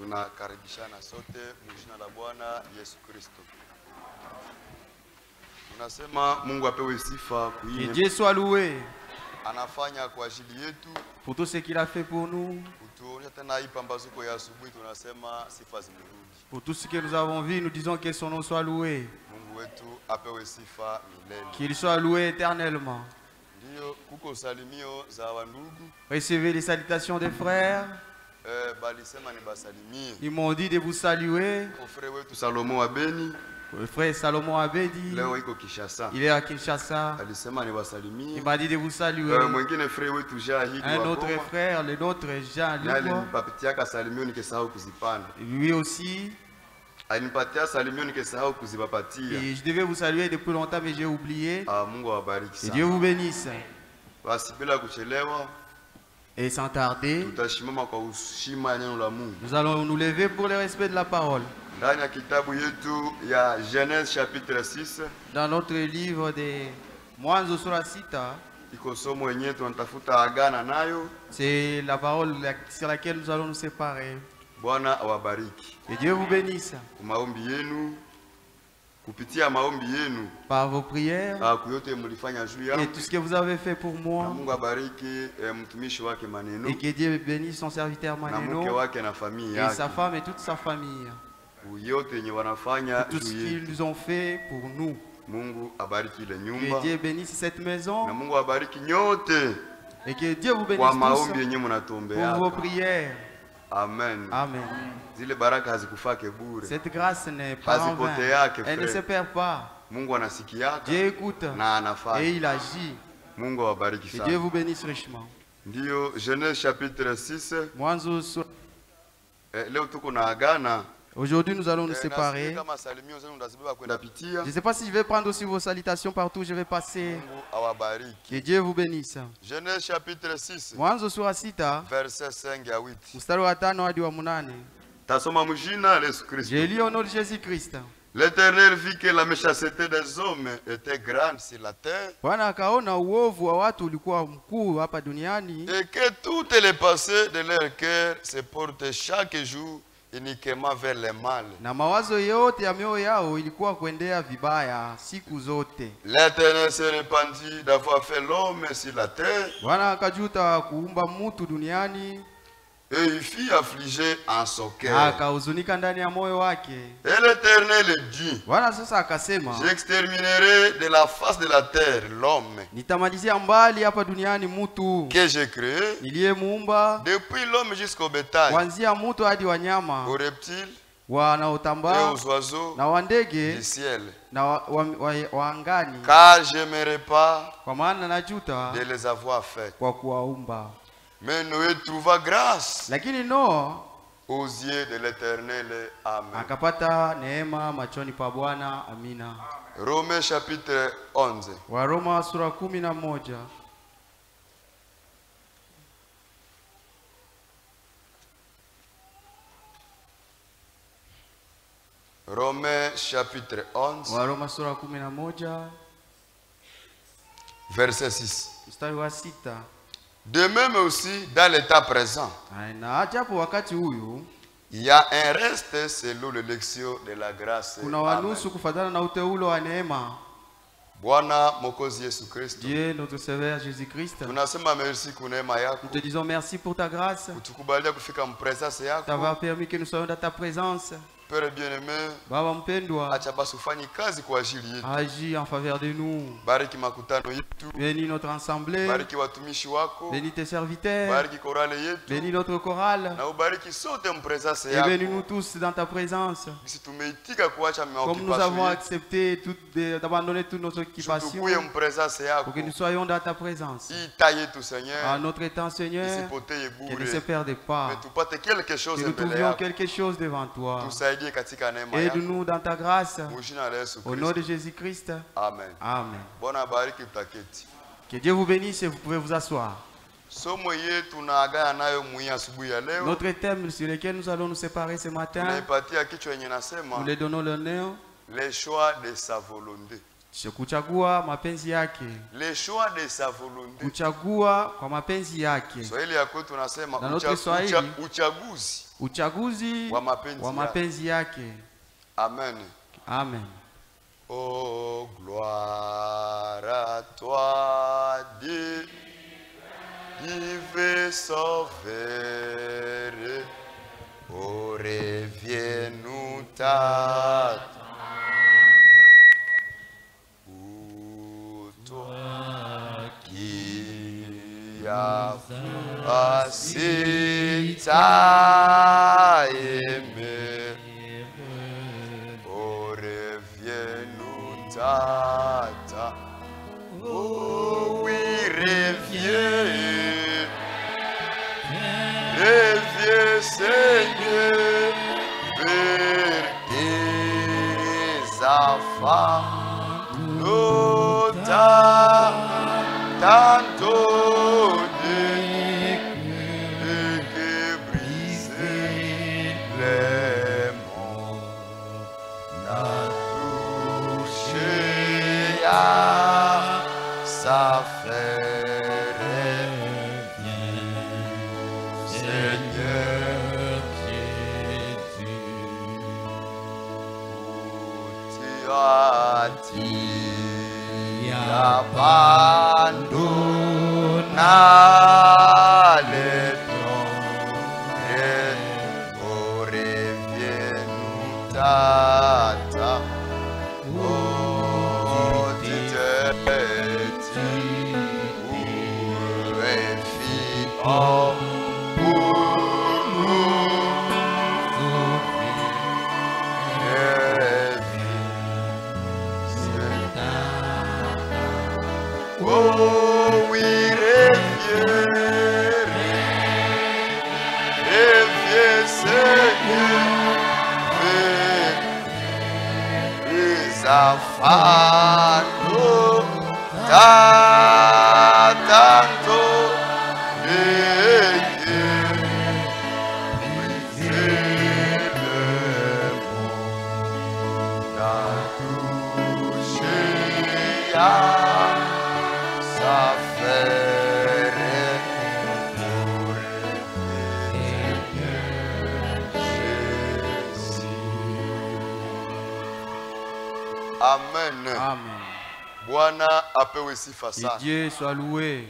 Tunakaribishana sote mjina la Bwana Yesu Kristo. Tunasema Mungu apewe sifa Que Dieu soit loué anafanya kwa ajili yetu. pour tout ce qu'il a fait pour nous. Utuonyesha tena hii pambazuko ya asubuhi, tunasema sifa zimrudi. Pour tout ce que nous avons vu, nous disons que son nom soit loué. Mungu wetu apewe sifa milele. Qu'il soit loué éternellement. Ndio kuko salimio za wandugu. Recevez les salutations des frères. Balisema ni basalimie. Ils m'ont dit de vous saluer. Frère wetu Salomo wa Beni. Le frère Salomon avait dit. Leo iko Kinshasa. Il est à Kinshasa. Alisema ni basalimie. Il m'a dit de vous saluer. Mwingine frère wetu Jahidi wa Un autre Goma. frère, le nôtre Jean Nali Lugo. nipapitia ka salimio nikisahau kuzipana. Lui aussi. Alinipatia salimio nikisahau kuzipapatia. Et je devais vous saluer depuis longtemps, mais j'ai oublié. Mungu awabariki Que sana. Dieu vous bénisse. Basi bila kuchelewa, Et sans tarder, tutashimama kwa ushima ya neno la Mungu. nous allons nous lever pour le respect de la parole. Ndani ya kitabu yetu ya Genèse chapitre 6, Dans notre livre de Mwanzo sura sita, iko somo yenyewe tunatafuta agana nayo. c'est la parole sur laquelle nous allons nous séparer. Bwana awabariki. Que Dieu vous bénisse. Kwa maombi yenu, kupitia maombi yenu, Par vos prières kuyote mlifanya juu et yangu. tout ce que vous avez fait pour Na moi. Mungu abariki mtumishi wake Maneno Et que Dieu bénisse son serviteur na mke Maneno wake na familia et yake. sa femme et toute sa famille. Yote yenye wanafanya Tout ce juu yetu. qu'ils nous ont fait pour nous. Mungu abariki ile Que nyumba. Dieu bénisse cette maison Na Mungu abariki nyote et que Dieu vous kwa bénisse maombi yenye tous mnatuombea. pour vos prières. Amen. Amen. Zile baraka hazikufake bure. Cette grâce n'est pas en vain. Elle ne se perd pas. Mungu anasikiaka Dieu écoute na anafanya. et il agit. Mungu awabariki Que Dieu sana. vous bénisse richement. Ndio Genèse chapitre 6. Mwanzo sura. Leo tuko na agana. Aujourd'hui, nous allons nous Na séparer. sisi kama salimio zenu ndazibeba kwenda pitia. Je ne sais pas si je vais prendre aussi vos salutations partout où je vais passer. Mungu awabariki. Que Dieu vous bénisse. Genèse chapitre 6 Mwanzo sura sita, verset 5 à 8. mstari wa 5 hadi wa 8. Tasoma mjina la Yesu Kristo. Je lis au nom de Jésus-Christ. L'Éternel vit que la méchanceté des hommes était grande sur la terre Bwana akaona uovu wa watu ulikuwa mkuu hapa duniani, et que toutes les pensées de leur cœur se portent chaque jour uniquement vers le mal. na mawazo yote ya mioyo yao ilikuwa kuendea vibaya siku zote. L'Éternel se répandit d'avoir fait l'homme sur la terre Bwana akajuta kuumba mtu duniani, et il fit affliger en son na cœur. akahuzunika ndani ya moyo wake. Et l'Éternel dit, Bwana sasa akasema, j'exterminerai de la face de la terre l'homme nitamalizia mbali hapa duniani mtu que j'ai créé, niliyemuumba, depuis l'homme jusqu'au bétail, kuanzia mtu hadi wanyama aux reptiles et wanaotambaa aux oiseaux na wa ndege du ciel. na wa angani, Car je n'aimerais pas kwa maana najuta de les avoir faits. kwa kuwaumba. Mais Noé trouva grâce Lakini Noa aux yeux de l'Éternel. Amen. akapata neema machoni pa Bwana. Amina. Romains chapitre 11. Waroma sura 11. Romains chapitre 11, Waroma sura 11 verset 6. mstari wa 6. De même aussi, dans l'état présent, Na japo wakati huyu il y a un reste selon l'élection de la grâce. kuna Amen. wanusu kufuatana na uteulo wa neema. Bwana Mwokozi Yesu Kristo, Dieu notre Sauveur Jésus-Christ, tunasema merci kwa neema yako, nous te disons merci pour ta grâce, kutukubalia kufika mpresence yako. d'avoir permis que nous soyons dans ta présence. Père bien-aimé, Baba mpendwa, acha basi ufanye kazi kwa ajili yetu. agis en faveur de nous. Bariki makutano yetu, Bénis notre assemblée, bariki watumishi wako, bénis tes serviteurs, bariki korale yetu, bénis notre chorale, na ubariki sote mpresence et bénis-nous yako. tous dans ta présence. Sisi tumeitika kuacha Comme nous avons maoccupation accepté d'abandonner toutes nos occupations tukuye mpresence pour yako. que nous soyons dans ta présence. Ita yetu À Seigneur, notre temps, Seigneur, isipotee qu'elle ne se bure, perde pas, mais tupate quelque chose que nous mbele trouvions yako. quelque chose devant toi. Tusaidie katika neema yako. Aide-nous dans ta grâce. Mujina la Yesu Au nom de Kristo. Jésus-Christ. Amen. Amen. Bwana bariki mtaketi. Que Dieu vous bénisse et vous pouvez vous asseoir. Somo yetu tunaagana nayo mwi asubuhi ya leo. Notre thème sur lequel nous allons nous séparer ce matin, Tunaipatia kichwa yenye nasema nous lui donnons le nom le choix de sa volonté. kuchagua mapenzi yake, Le choix de sa volonté. kuchagua kwa mapenzi yake. Swahili ya kwetu tunasema Na notre Swahili, uchaguzi uchaguzi wa mapenzi yake. Amen. Amen. Oh, gloire à toi, divin Sauveur. Oh, reviens-nous ta toi qui as assez t'a aimé. Oh, reviens-nous tata. Oh oui, reviens. Reviens, Seigneur, vers tes enfants. Nous tantôt que briser les monts. La toucher à sa frère. Seigneur Jésus, où tu abandonnes les trônes, oh, reviens-nous tata. Oh, tu t'es dit, où est fille, oh, oh oui, reviens, reviens, Seigneur, les enfants, tantôt, sa frère pour Jésus. Amen. Amen. Bwana apewe sifa Et sana. Dieu soit loué.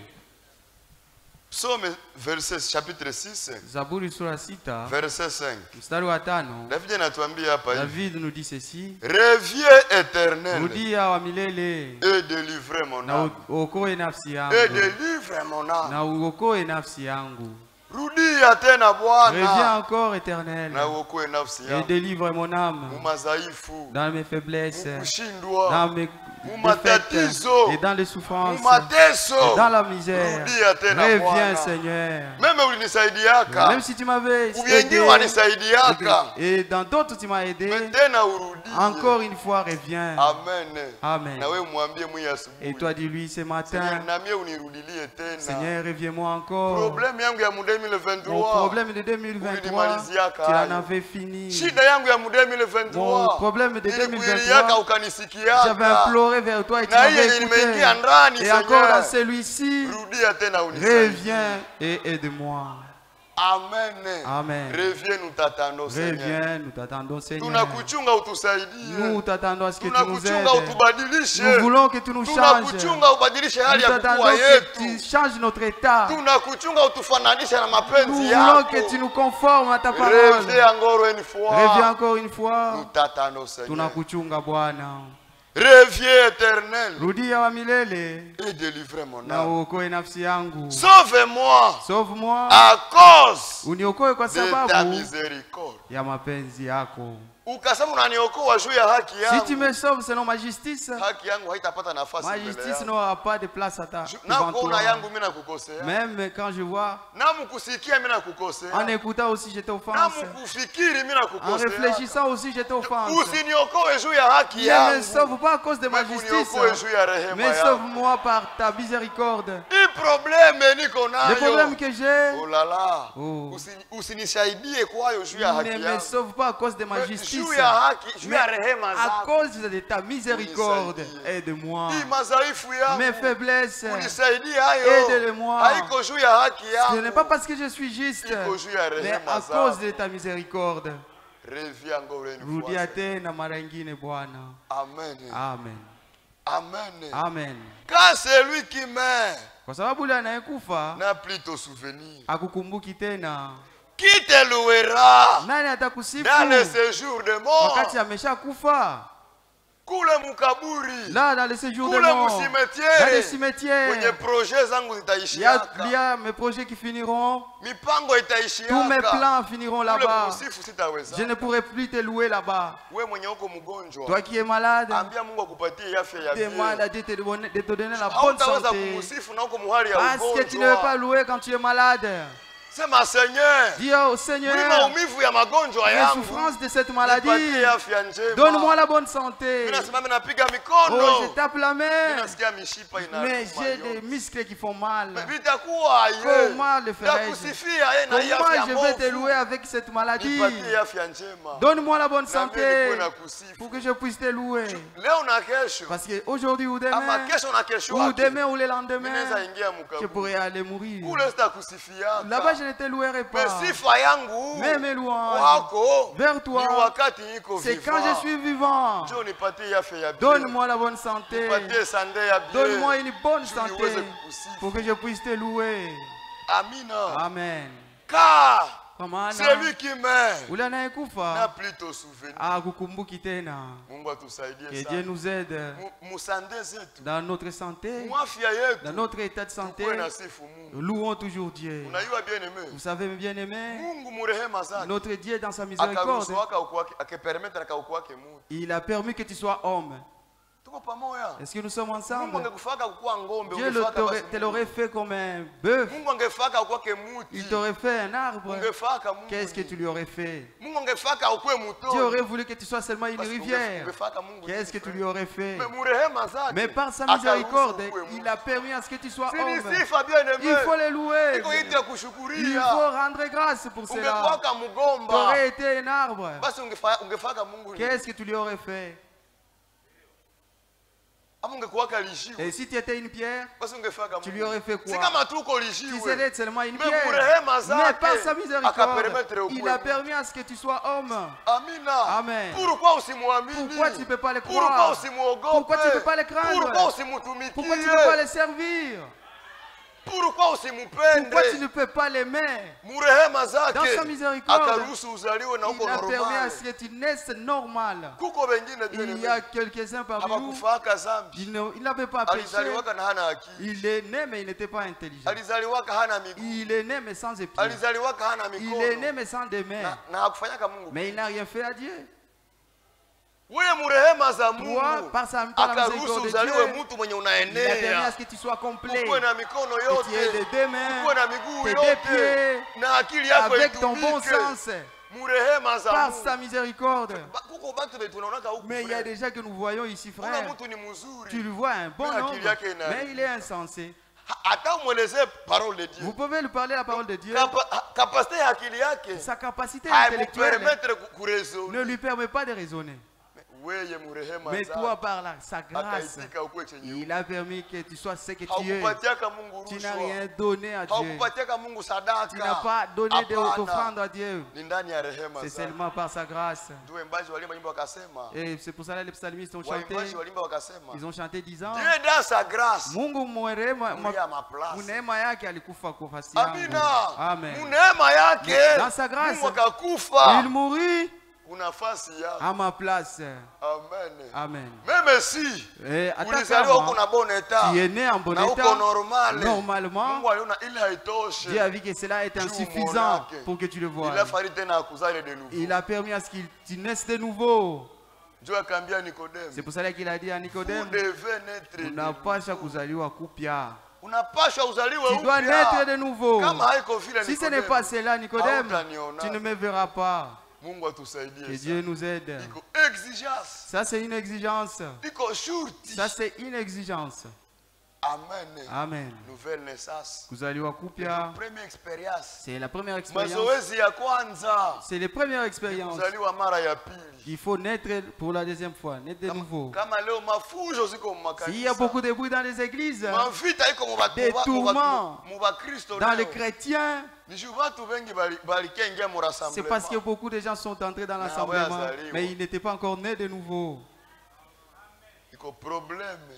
Psaume verset chapitre 6 Zaburi sura 6 verset 5. mstari wa 5. David anatuambia hapa hivi. David nous dit ceci: Reviens éternel rudia wa milele et délivre mon na âme. uokoe nafsi Et yangu, délivre mon âme. na uokoe nafsi yangu. Rudia tena Reviens Bwana. encore, Éternel, Na uokoe nafsi et yangu. délivre mon âme Mumazaifu. dans mes faiblesses, Mukushindwa. dans mes Mumatatizo. défaites et dans les souffrances, Mumateso. et dans la misère. Rudia tena Reviens, Bwana. Seigneur. Meme ulinisaidiaka. Même si tu m'avais Uviengine aidé, wanisaidiaka. et dans d'autres tu m'as aidé, Mais tena urudie. encore une fois, reviens. Amen. Amen. Na wewe mwambie mwi Et asubuhi. toi, dis-lui ce Seigneur, matin: na mie unirudilie tena. Seigneur, reviens-moi encore. Problème yangu ya mu Mon 2023. problème de 2023, tu en avais fini. Shida yangu ya mu Mon 2023. problème de Nilikuiliaka 2023, ukanisikiaka. j'avais imploré vers toi et tu Na m'avais hiyo écouté. nimeingia ndani Et encore dans Seigneur. celui-ci, Rudia tena unisaidie. reviens et aide-moi. Amen. Amen. Reviens nous t'attendons Seigneur. Reviens, nous t'attendons, Seigneur. Tunakuchunga utusaidie. Nous t'attendons à ce que tu nous Tunakuchunga aides. utubadilishe. Nous voulons que tu nous changes. Tunakuchunga ubadilishe hali Nous ya t'attendons kukua que yetu. tu changes notre état. Tunakuchunga utufananishe na Nous mapenzi voulons que tu yako. nous conformes à ta parole. Reviens encore une fois. Reviens encore une Nous fois. t'attendons Seigneur. Tunakuchunga Bwana. Reviens éternel Rudia wa milele et délivre mon na âme. uokoe nafsi yangu. Sauve-moi Sauve-moi, à cause uniokoe kwa de ta sababu miséricorde. ya mapenzi yako. Ukasema unaniokoa juu ya haki Si tu yangu. me sauves selon ma justice, Haki yangu haitapata nafasi ma mbele justice yangu. n'aura pas de place à ta Na devant kuona toi. yangu mimi nakukosea. Même quand je vois, Na mkusikia mimi nakukosea. en écoutant aussi, je Na t'offense. mkufikiri mimi En nakukosea. réfléchissant aussi, je t'offense. Usiniokoe juu ya haki Ne me yangu. sauve pas à cause de ma Mais justice, uniokoe juu ya rehema mais yangu. sauve-moi par ta miséricorde. Hii probleme niko Le problème nayo. que j'ai, Oh là là. Oh. Usinisaidie kwayo juu ya haki ne me yangu. sauve pas à cause de ma Mais justice, justice. Juu ya haki, juu Mais ya rehema à zako. cause de ta miséricorde, Unisaidie. aide-moi. Hii madhaifu yangu. Mes faiblesses, Unisaidie hayo. aide-moi. Haiko juu ya haki ce n'est yangu. pas parce que je suis juste, Iko juu ya mais rehema à cause zako. de ta miséricorde. Reviens encore une fois. Rudia tena mara ingine Bwana. Amen. Amen. Amen. Amen. Car celui qui meurt Kwa sababu yule anayekufa n'a plus ton souvenir. akukumbuki tena. Qui te louera Nani atakusifu dans le séjour de mort? wakati ameshakufa? Kule mukaburi. Là, dans le séjour de Kule mort, dans les musimetiere. cimetières, Kwenye projet zangu il y zitaishiaka. a mes projets qui finiront. Mipango itaishiaka. Tous mes plans finiront Kule là-bas. kusifu sitaweza. Je ne pourrai plus te louer là-bas. We mwenye uko mgonjwa. Toi qui es malade, Ambia Mungu akupatie afya ya demande à bien. Dieu de te donner la bonne Hautaweza santé. kumusifu na uko muhali ya Parce que tu ne veux pas ugonjwa. louer quand tu es malade. Sema Seigneur. Dis au Mimi Seigneur, maumivu ya magonjwa les yangu. souffrances de cette Nipatie maladie, afya njema. donne-moi la bonne santé. Mimi nasimama napiga Oh, je mikono. tape la Mimi main, nasikia mishipa mais inaruma j'ai des yote. muscles qui font mal. Vitakuwa ye. Comment le ferai-je? Takusifia ye na hii Comment afya je vais te louer mbovu. avec cette maladie? Nipatie afya njema. Donne-moi la bonne Na mimi santé nikuwe na kusifu. pour que je puisse te louer. Leo na kesho. Parce qu'aujourd'hui ou Ama demain, kesho na kesho ou yake. demain ou le Mimi lendemain, naweza ingia je mkaburi. pourrais aller mourir. Kule sitakusifiaka. Là-bas, je ne te louerai pas. Mais sifa yangu Mais mes louanges wako vers toi, ni wakati niko c'est quand je vivant. suis vivant. Njoo nipatie afya ya bien. Donne-moi la bonne santé. Nipatie sande ya bien. Donne-moi une bonne Juu santé niweze kukusifu. pour que je puisse te louer. Amina. Amen. Car Kwa maana celui qui meurt ule n'a anayekufa plus ton souvenir. hakukumbuki tena. Mungu atusaidie Que Dieu sana. nous aide Musande zetu. dans notre santé, Mwafya dans yetu. notre état de santé. Tukuwe na sifu Mungu. Nous louons toujours Dieu. Unajua bien aimé. Vous savez, mes bien-aimés, Mungu murehema zake. notre Dieu, dans sa miséricorde, Akaruhusu waka ukuwake, akepermettre kaukuwake Mungu. il a permis que tu sois homme. Tuko pamoja. Est-ce que nous sommes Mungu ensemble? angekufaka kukuwa ngombe, Dieu ungefaka basi te l'aurait fait comme un bœuf. Mungu angefaka ukuwake muti. Il t'aurait fait un arbre. Ungefaka Mungu. Qu'est-ce que tu lui aurais fait? Mungu angefaka ukuwe muto. Dieu aurait voulu que tu sois seulement une Basi rivière. ungefaka Mungu. Qu'est-ce que tu lui aurais fait? Mais murehema zake. Mais par sa akaruhusu miséricorde, ukuwe muti. il a permis à ce que tu sois Si homme. ni sifa bien aimé. Il faut les louer. Iko ite Il kushukuria. faut rendre grâce pour cela. Ungekuwaka Tu mgomba. aurais été un arbre. Basi ungefaka Mungu. Qu'est-ce que tu lui aurais fait? Ama ungekuwaka lishiwe. Et si tu étais une pierre, Basi ungefaka tu Mungu. lui aurais fait Si quoi? kama tuko Tu lishiwe. serais seulement une Mais pierre. murehema Mais par zake sa miséricorde, akapermettre il ukuwe a muti. permis à ce que tu sois homme. Amina. Amen. Pourquoi usimwamini? Pourquoi tu ne peux pas les Pourquoi croire? usimuogope? Pourquoi tu ne peux pas les craindre? Pourquoi usimutumikie? Pourquoi tu ne peux pas les servir? Pourquoi usimupende? Pourquoi tu ne peux pas l'aimer? Murehema zake Dans sa miséricorde, akaruhusu uzaliwe na uko Il a permis à normal. ce que tu naisses normal. Kuko wengine Il y a quelques-uns parmi nous, hawakufaka zambi. il n'avait pas péché. Alizaliwaka na hana akili. Il est né, mais il n'était pas intelligent. Alizaliwaka hana miguu. Il est né, mais sans épied. Alizaliwaka hana Il est né, mikono. mais sans des mains. Na hakufanyaka Mungu. Mais il n'a rien fait à Dieu. Wewe murehema za Toi, Mungu. par la Akaruhusu miséricorde de uzaliwe Dieu, mtu mwenye il a permis à unaenea. ce que tu sois complet. Ukuwe na mikono Que tu aies les yote. deux mains, Ukuwe na miguu tes deux yote. pieds, Na akili yako avec ton bon itumike. sens, Murehema za par Mungu. sa miséricorde. Kuko batu betu tunaonaka huku. Mais il y a frère. des gens que nous voyons ici, Kuna frère. mtu ni mzuri. Tu le vois, un bon Mais homme, akili yake ina- mais il est insensé. Hata umwelezee parole de Dieu. Vous pouvez lui parler la parole de Dieu. Kapasite ya akili yake Sa capacité intellectuelle haimupermettre ne kurezoner. lui permet pas de raisonner. Weye murehema Mais toi, zake par sa grâce, akaitika ukwe chenye. il a permis que tu sois ce que tu es. Haukupatiaka Mungu Tu n'as rushwa. rien donné à Dieu. Haukupatiaka Mungu sadaka. Tu n'as pas donné Hapana. d'offrande à Dieu. Ni ndani ya rehema C'est zake. seulement par sa grâce. Ndio waimbaji walimba nyimbo wakasema. Et c'est pour ça que les psalmistes ont chanté. Waimbaji walimba wakasema. Ils ont chanté disant, Dieu dans sa grâce. Mungu mwerema Mungu ma place. neema yake alikufa kwa nafasi yangu. Amina. Amen. Munema yake. Dans sa grâce, Mungu akakufa. il mourut Kuna nafasi yako. à ma place. Amen. Amen. Même si Et ulizaliwa uko attaque na bon état. tu es né en bon Na uko état. normal. Normalement, Mungu aliona ili haitoshe. Dieu a vu que cela est insuffisant pour que tu le vois. Il a fallu tena akuzale de nouveau. Il a permis à ce qu'il tu naisses de nouveau. Dieu akaambia Nikodemo. C'est pour cela qu'il a dit à Vous Nicodème, devez naître de unapasha nouveau. kuzaliwa kupya. Unapasha uzaliwe Tu dois naître upya. de nouveau. Kama haiko vile Si ce Nikodemo, n'est pas cela, Nicodème, hautaniona. tu ne me verras pas. Mungu Que atusaidie Dieu sana. nous aide. Iko exigence. Ça, c'est une exigence. Iko shurti. Ça, c'est une exigence. Amen. Amen. Nouvelle naissance. Kuzaliwa kupya, Première expérience. c'est la première expérience. Mazoezi ya kwanza. C'est la première expérience. Kuzaliwa mara ya pili. Il faut naître pour la deuxième fois, naître de nouveau. Kama leo mafujo ziko mumakanisa. S'il y a beaucoup de bruit dans les églises, Mavita iko des tourments mubakristo dans leo. les chrétiens, c'est parce que beaucoup de gens sont entrés dans l'assemblement, mais ils n'étaient pas encore nés de nouveau.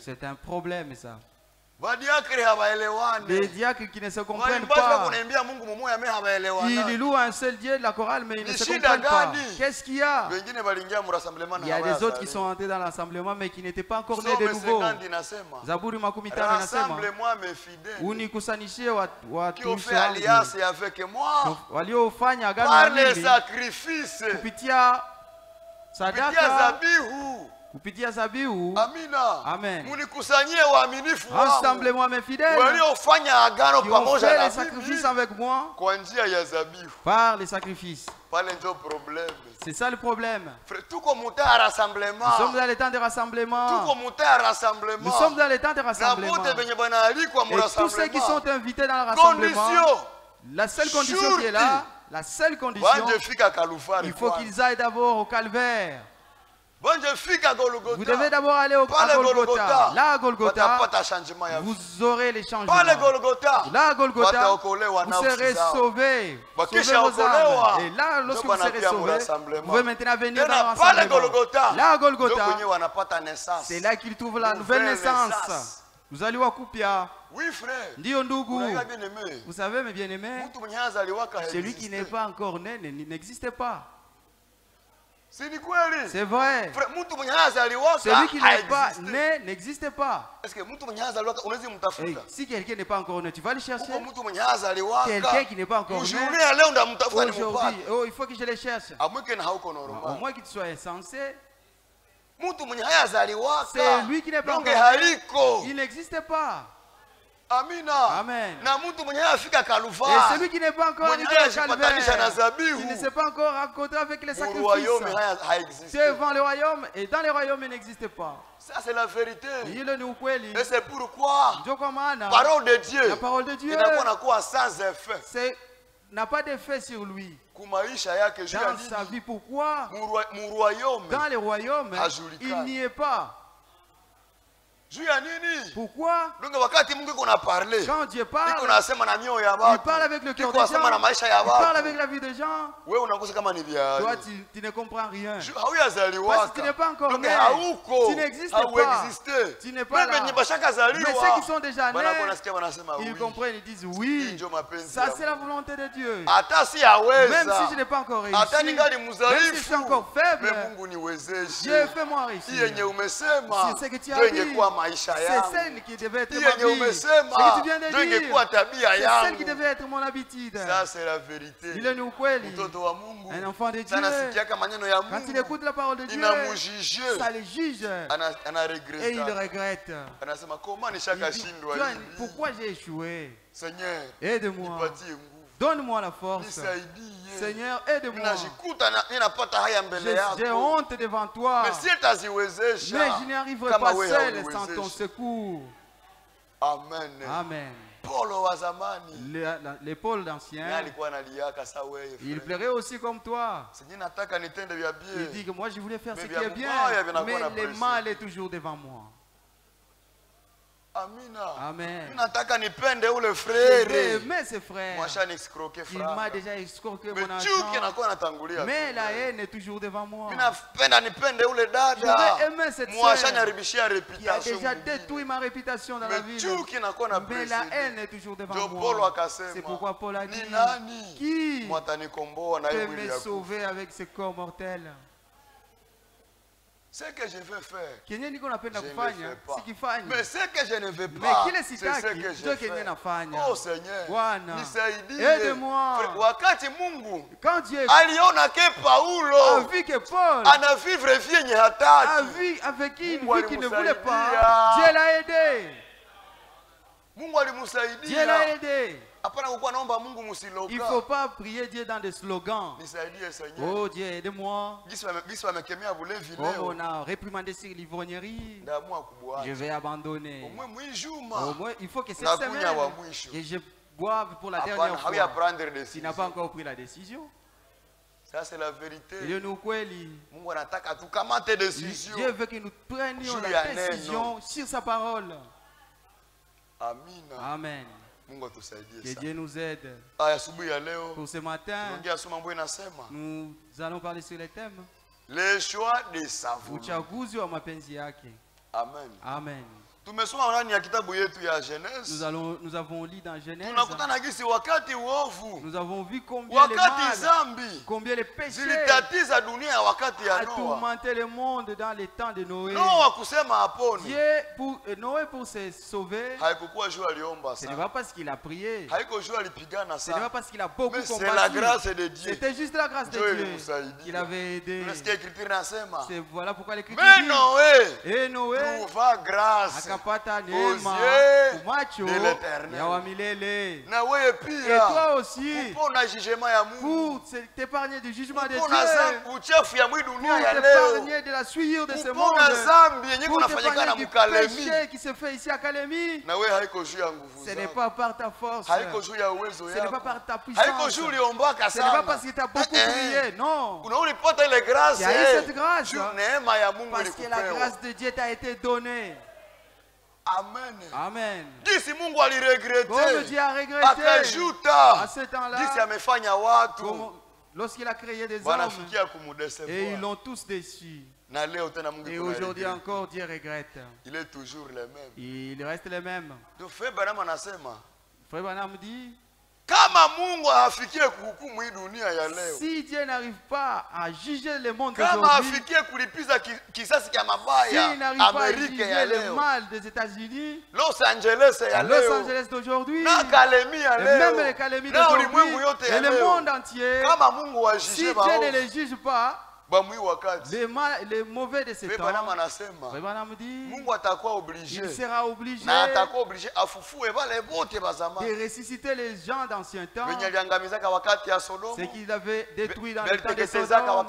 C'est un problème, ça. Les diacres qui ne se comprennent pas, ils louent un seul Dieu de la chorale, mais ils ne se comprennent pas. Qu'est-ce qu'il y a? Il y a des autres qui sont entrés dans l'assemblement, mais qui n'étaient pas encore nés de nouveau. Zaburi makumi tano inasema, unikusanyishie watumishi wangu waliofanya agano na mimi kupitia sadaka, kupitia zabihu. Amina. Amen. Munikusanyie waaminifu wangu. Rassemblez-moi mes fidèles. Waliofanya agano pamoja na les sacrifices avec moi. Kwa njia ya zabihu. Par les sacrifices. Pale ndio problème. C'est ça le problème. Tuko muta ya rassemblement. Nous sommes dans le temps de rassemblement. Tuko muta ya rassemblement. Nous sommes dans le temps de rassemblement. Na wote benye banaalikwa mu rassemblement. Et tous ceux qui sont invités dans le rassemblement. Condition. La seule condition qui est là, la seule condition, il faut qu'ils aillent d'abord au calvaire. Vous devez d'abord aller à Golgotha. Là, à Golgotha, vous aurez les changements. Là, à Golgotha, vous serez sauvés. Sauvez vos âmes. Et là, lorsque vous serez sauvés, vous pouvez maintenant venir dans l'enseignement. Là, à Golgotha, c'est là qu'il trouve la nouvelle naissance. Vous allez à Kupia. Oui, frère. Ndio ndugu. Vous savez, mes bien-aimés, celui qui n'est pas encore né n'existe pas. C'est vrai. Celui qui n'est pas né n'existe pas. Hey, si quelqu'un n'est pas encore né, tu vas le chercher. Quelqu'un qui n'est pas encore né, aujourd'hui, oh, il faut que je le cherche. Au moins qu'il soit insensé. C'est lui qui n'est pas encore né. Il n'existe pas. Amina. Amen. Et celui qui n'est pas encore arrivé au calvaire, il ne s'est pas encore rencontré avec les sacrifices devant le royaume, et dans le royaume il n'existe pas. Ça c'est la vérité. Et c'est pourquoi la parole de Dieu, sans effet, n'a pas d'effet sur lui. Dans sa vie, pourquoi? Dans le royaume, il n'y est pas. Pourquoi? Quand Dieu parle, il parle avec le cœur des gens, il parle avec la vie des gens. Toi, tu ne comprends rien. Parce que tu n'es pas encore né. Tu n'existes pas. Tu n'es pas là. Mais ceux qui sont déjà nés, ils comprennent, ils disent oui. Ça, c'est la volonté de Dieu. Même si je n'ai pas encore réussi, même si je suis encore faible, Dieu fais-moi réussir. C'est ce que tu as dit. C'est celle qui devait être ma vie. Ce que tu viens de dire, c'est celle qui devait être mon habitude. Ça c'est la vérité. Un enfant de Dieu, quand il écoute la parole de Dieu, ça le juge. Et il regrette. Il dit, pourquoi j'ai échoué? Seigneur, aide-moi. Donne-moi la force. Seigneur, aide-moi. J'ai honte devant toi. Mais je n'y arriverai pas seul sans ton secours. Amen. Amen. Les Paul d'anciens, il plairait aussi comme toi. Il dit que moi je voulais faire ce qui est bien, mais le mal est toujours devant moi. Amina. Amen. Mais ce frère, il m'a déjà escroqué mon argent. Mais la haine est toujours devant moi. Je vais aimer cette sœur qui a déjà détruit ma réputation dans la ville. Mais la haine est toujours devant moi. C'est pourquoi Paul a dit, qui peut me sauver avec ce corps mortel? Ce que je veux faire, je ne le fais pas. Mais ce que je ne veux pas, c'est ce que je fais. Oh Seigneur, aide-moi. Quand Dieu a vu que Paul a vécu une vie qu'il ne voulait pas, Dieu l'a aidé. Dieu l'a aidé. Il ne faut pas prier Dieu dans des slogans. Oh Dieu, aide-moi. Oh, on a réprimandé sur l'ivrognerie. Je vais abandonner. Au moins, il faut que cette semaine, que je boive pour la dernière fois. Tu n'as pas encore pris la décision. Ça, c'est la vérité. Dieu veut que nous prenions la décision sur sa parole. Amen. Que Dieu nous aide. Pour ce matin, nous allons parler sur les thèmes. Le choix de sa volonté. Amen. Amen. Nous avons lu dans Genèse. Nous avons vu combien les péchés a tourmenté le monde dans les temps de Noé. Noé pour se sauver, ce n'est pas parce qu'il a prié, ce n'est pas parce qu'il a beaucoup combattu, c'était juste la grâce de Dieu qui l'avait aidé. Voilà pourquoi l'Écriture dit, et Noé trouva grâce akapata aux neema yeux kumacho de l'Éternel. ya wa milele. Et toi aussi, pour t'épargner du jugement de Dieu, pour t'épargner de la souillure de ce monde, pour t'épargner du péché qui se fait ici à Kalemi. Ce n'est pas par ta force, ce n'est pas par ta puissance, ce n'est pas parce que tu as beaucoup prié, non. Tu as eu cette grâce parce que la grâce de Dieu t'a été donnée. Amen. Amen. Comme Dieu a regretté à ce temps-là, lorsqu'il a créé des hommes et ils l'ont tous déçu. Et aujourd'hui encore, Dieu regrette. Il est toujours le même. Il reste le même. Frère Branham dit, si Dieu n'arrive pas à juger le monde d'aujourd'hui, s'il n'arrive pas à juger le mal des États-Unis, Los Angeles d'aujourd'hui, et même les Kalemi d'aujourd'hui, et le monde entier, si Dieu ne les juge pas, les mauvais de ce temps, dit, il sera obligé de ressusciter les gens d'ancien temps, ce qu'ils avaient détruit dans le temps de Sodome,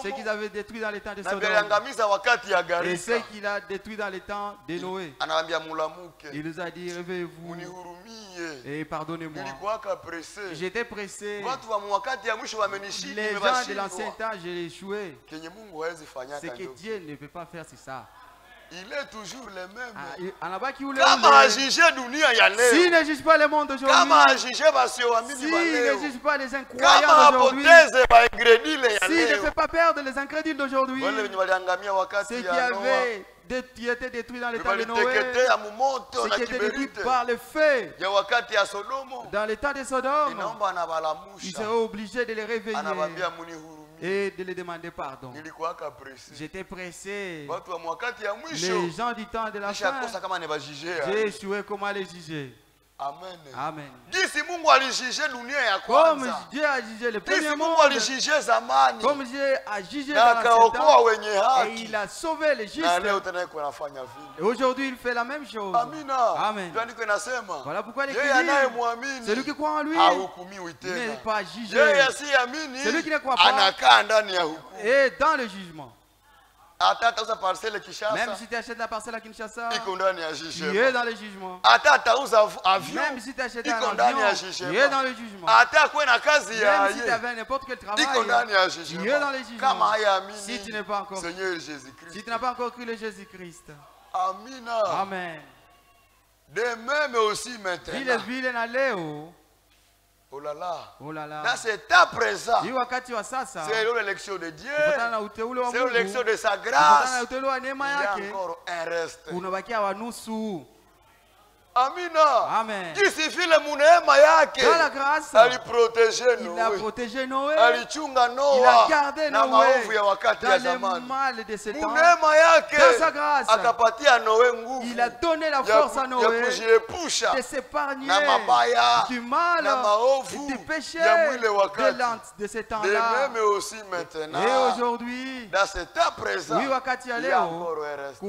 ce qu'ils avaient détruit dans le temps de Sodome, et ce qu'il a détruit dans le temps de Noé. Il nous a dit, réveillez-vous et pardonnez-moi. J'étais pressé. Les gens de l'ancien temps, j'ai échoué. C'est que Dieu ne peut pas faire ça. Il est toujours le même. S'il ne juge pas le monde aujourd'hui, s'il ne juge pas les incroyants d'aujourd'hui, s'il ne fait pas perdre les incrédules d'aujourd'hui, ceux qui avaient été détruits dans le temps de Noé, ceux qui étaient détruits par le feu dans le temps de Sodome, ils seraient obligés de les réveiller et de les demander pardon. J'étais pressé. Les gens du temps de la fin, j'ai échoué comment les juger. Amen. Amen. Comme Dieu a jugé le premier monde, comme Dieu a jugé dans l'ancien temps, et il a sauvé les justes, et aujourd'hui il fait la même chose. Amen. Voilà pourquoi l'Écriture dit, celui qui croit en lui n'est pas jugé, celui qui ne croit pas est dans le jugement. Même si tu achètes la parcelle à Kinshasa, tu es dans le jugement. Même si tu achètes un avion, tu es dans le jugement. Même si tu avais n'importe quel travail, tu es dans le jugement. Si tu n'es pas encore, si tu n'as pas encore cru le Jésus-Christ. Amen. De même aussi maintenant. Oh là là. Oh là là. Dans cet état présent, c'est l'élection de Dieu, c'est l'élection de sa grâce. Il y a encore un reste. Amina. Amen. Dans la grâce, il a protégé Noé. Il a gardé Noé dans le mal de ce temps. Dans sa grâce, il a donné la force à Noé de s'épargner du mal, du péché de ce temps-là. Et aujourd'hui, dans cet état présent, il y a encore un reste.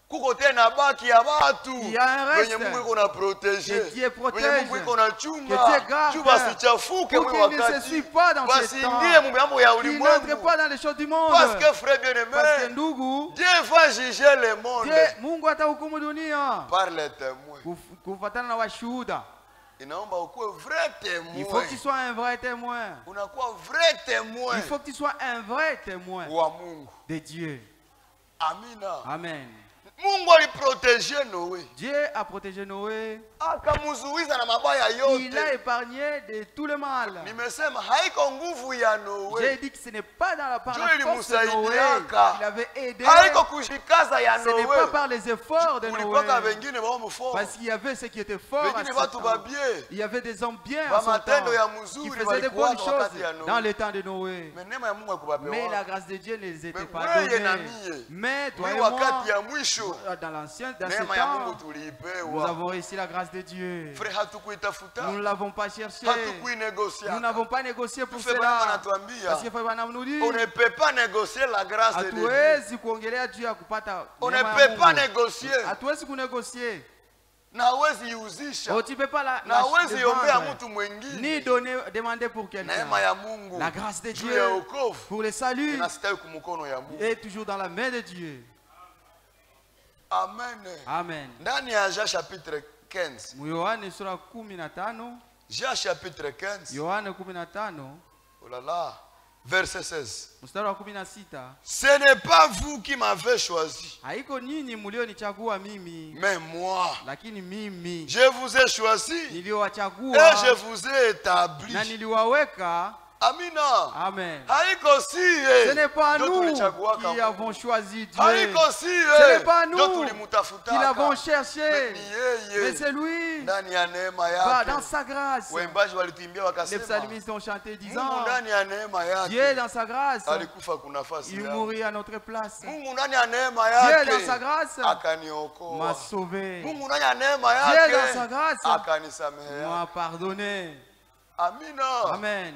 kuko na baki ya watu il y a un reste wenye Mungu iko na protéger, que Dieu protège, wenye Mungu iko na que chunga, Dieu garde, juu basichafuke pour mwe qu'ils ne se suivent pas dans ces temps, basiingie mu mambo ya qu'ils n'entrent ulimwengu, pas dans les choses du monde. parce que frère bien Parce que aimé, ndugu, Dieu va juger le monde Dieu, Mungu atahukumu dunia par les témoins. kufuatana na washuhuda. Inaomba ukuwe vrai témoin. Il faut que tu sois un vrai témoin. Unakuwa vrai témoin. Il faut que tu sois un vrai témoin wa Mungu. de Dieu. Amina. Amen. Mungu aliprotéger Noé. Dieu a protégé Noé. Akamuzuiza na mabaya yote. Il a épargné de tout le mal. Nimesema haiko nguvu ya Noé. J'ai dit que ce n'est pas dans la Dieu force de Noé qu'il avait aidé. Haiko kushikaza ya Ce n'est Noé. pas par les efforts de Noé. Kulipaka wengine wao mfort. Parce qu'il y avait ceux qui étaient forts à Wengine ce watu temps. babie. Il y avait des hommes bien Ba à son matendo ya temps mzuri qui faisaient des walikuwa bonnes choses wakati ya Noé. dans le temps de Noé. Mais neema ya Mungu haikubapewa. Mais la grâce de Dieu ne les était Mais pas wewe na donnée. mie. Mais toi et Ni moi, wakati ya mwisho. dans l'ancien, dans ce Neema ya Mungu temps, nous tuliipewa. avons réussi la grâce de Dieu. Frère hatukuitafuta. Nous ne l'avons pas cherché. Hatukuinégocier. Nous n'avons pas négocié pour Frère Branham cela. anatuambia, Parce que Frère Branham nous dit, on ne peut pas négocier la grâce de Dieu. hatuwezi kuongelea juu ya kupata On ne neema ya peut pas Mungu. négocier. Hatuwezi kunégocier. Na hawezi iuzisha. Oh, tu peux pas Na hawezi ombea vendre, mtu mwingine. ni demander pour quelqu'un. Neema ya Mungu. La grâce de Juu Dieu ya wokovu. pour le salut Inastawi kumkono ya Mungu. est toujours dans la main de Dieu. Amen. Amen. Ndani ya Jean chapitre 15. Yohane sura 15. Jean chapitre 15. Yohane 15. Oh là là. Verset 16. Mstari wa 16. Ce n'est pas vous qui m'avez choisi. Haiko nyinyi mlionichagua mimi, Mais moi. lakini mimi Je vous ai choisi. Et niliowachagua je vous ai établi. na niliwaweka. Amina. Amen. Haiko siye. Ce n'est pas Ndio nous tulichaguaka qui avons choisi Dieu. Haiko siye. Ce n'est pas Ndio nous tulimutafutaka. qui l'avons cherché. Mais ni yeye. Mais c'est lui. Ndani ya neema Bah, yake. dans sa grâce. Waimbaji walituimbia Les wakasema, psalmistes ont chanté Mungu disant, ndani ya neema Dieu yake dans sa grâce, alikufa kuna nafasi il yangu. mourit à notre place. Mungu ndani ya neema Dieu dans yake sa grâce akaniokoa. m'a sauvé. Mungu ndani ya neema Dieu dans yake sa grâce akanisamehea. m'a pardonné. Amina. Amen.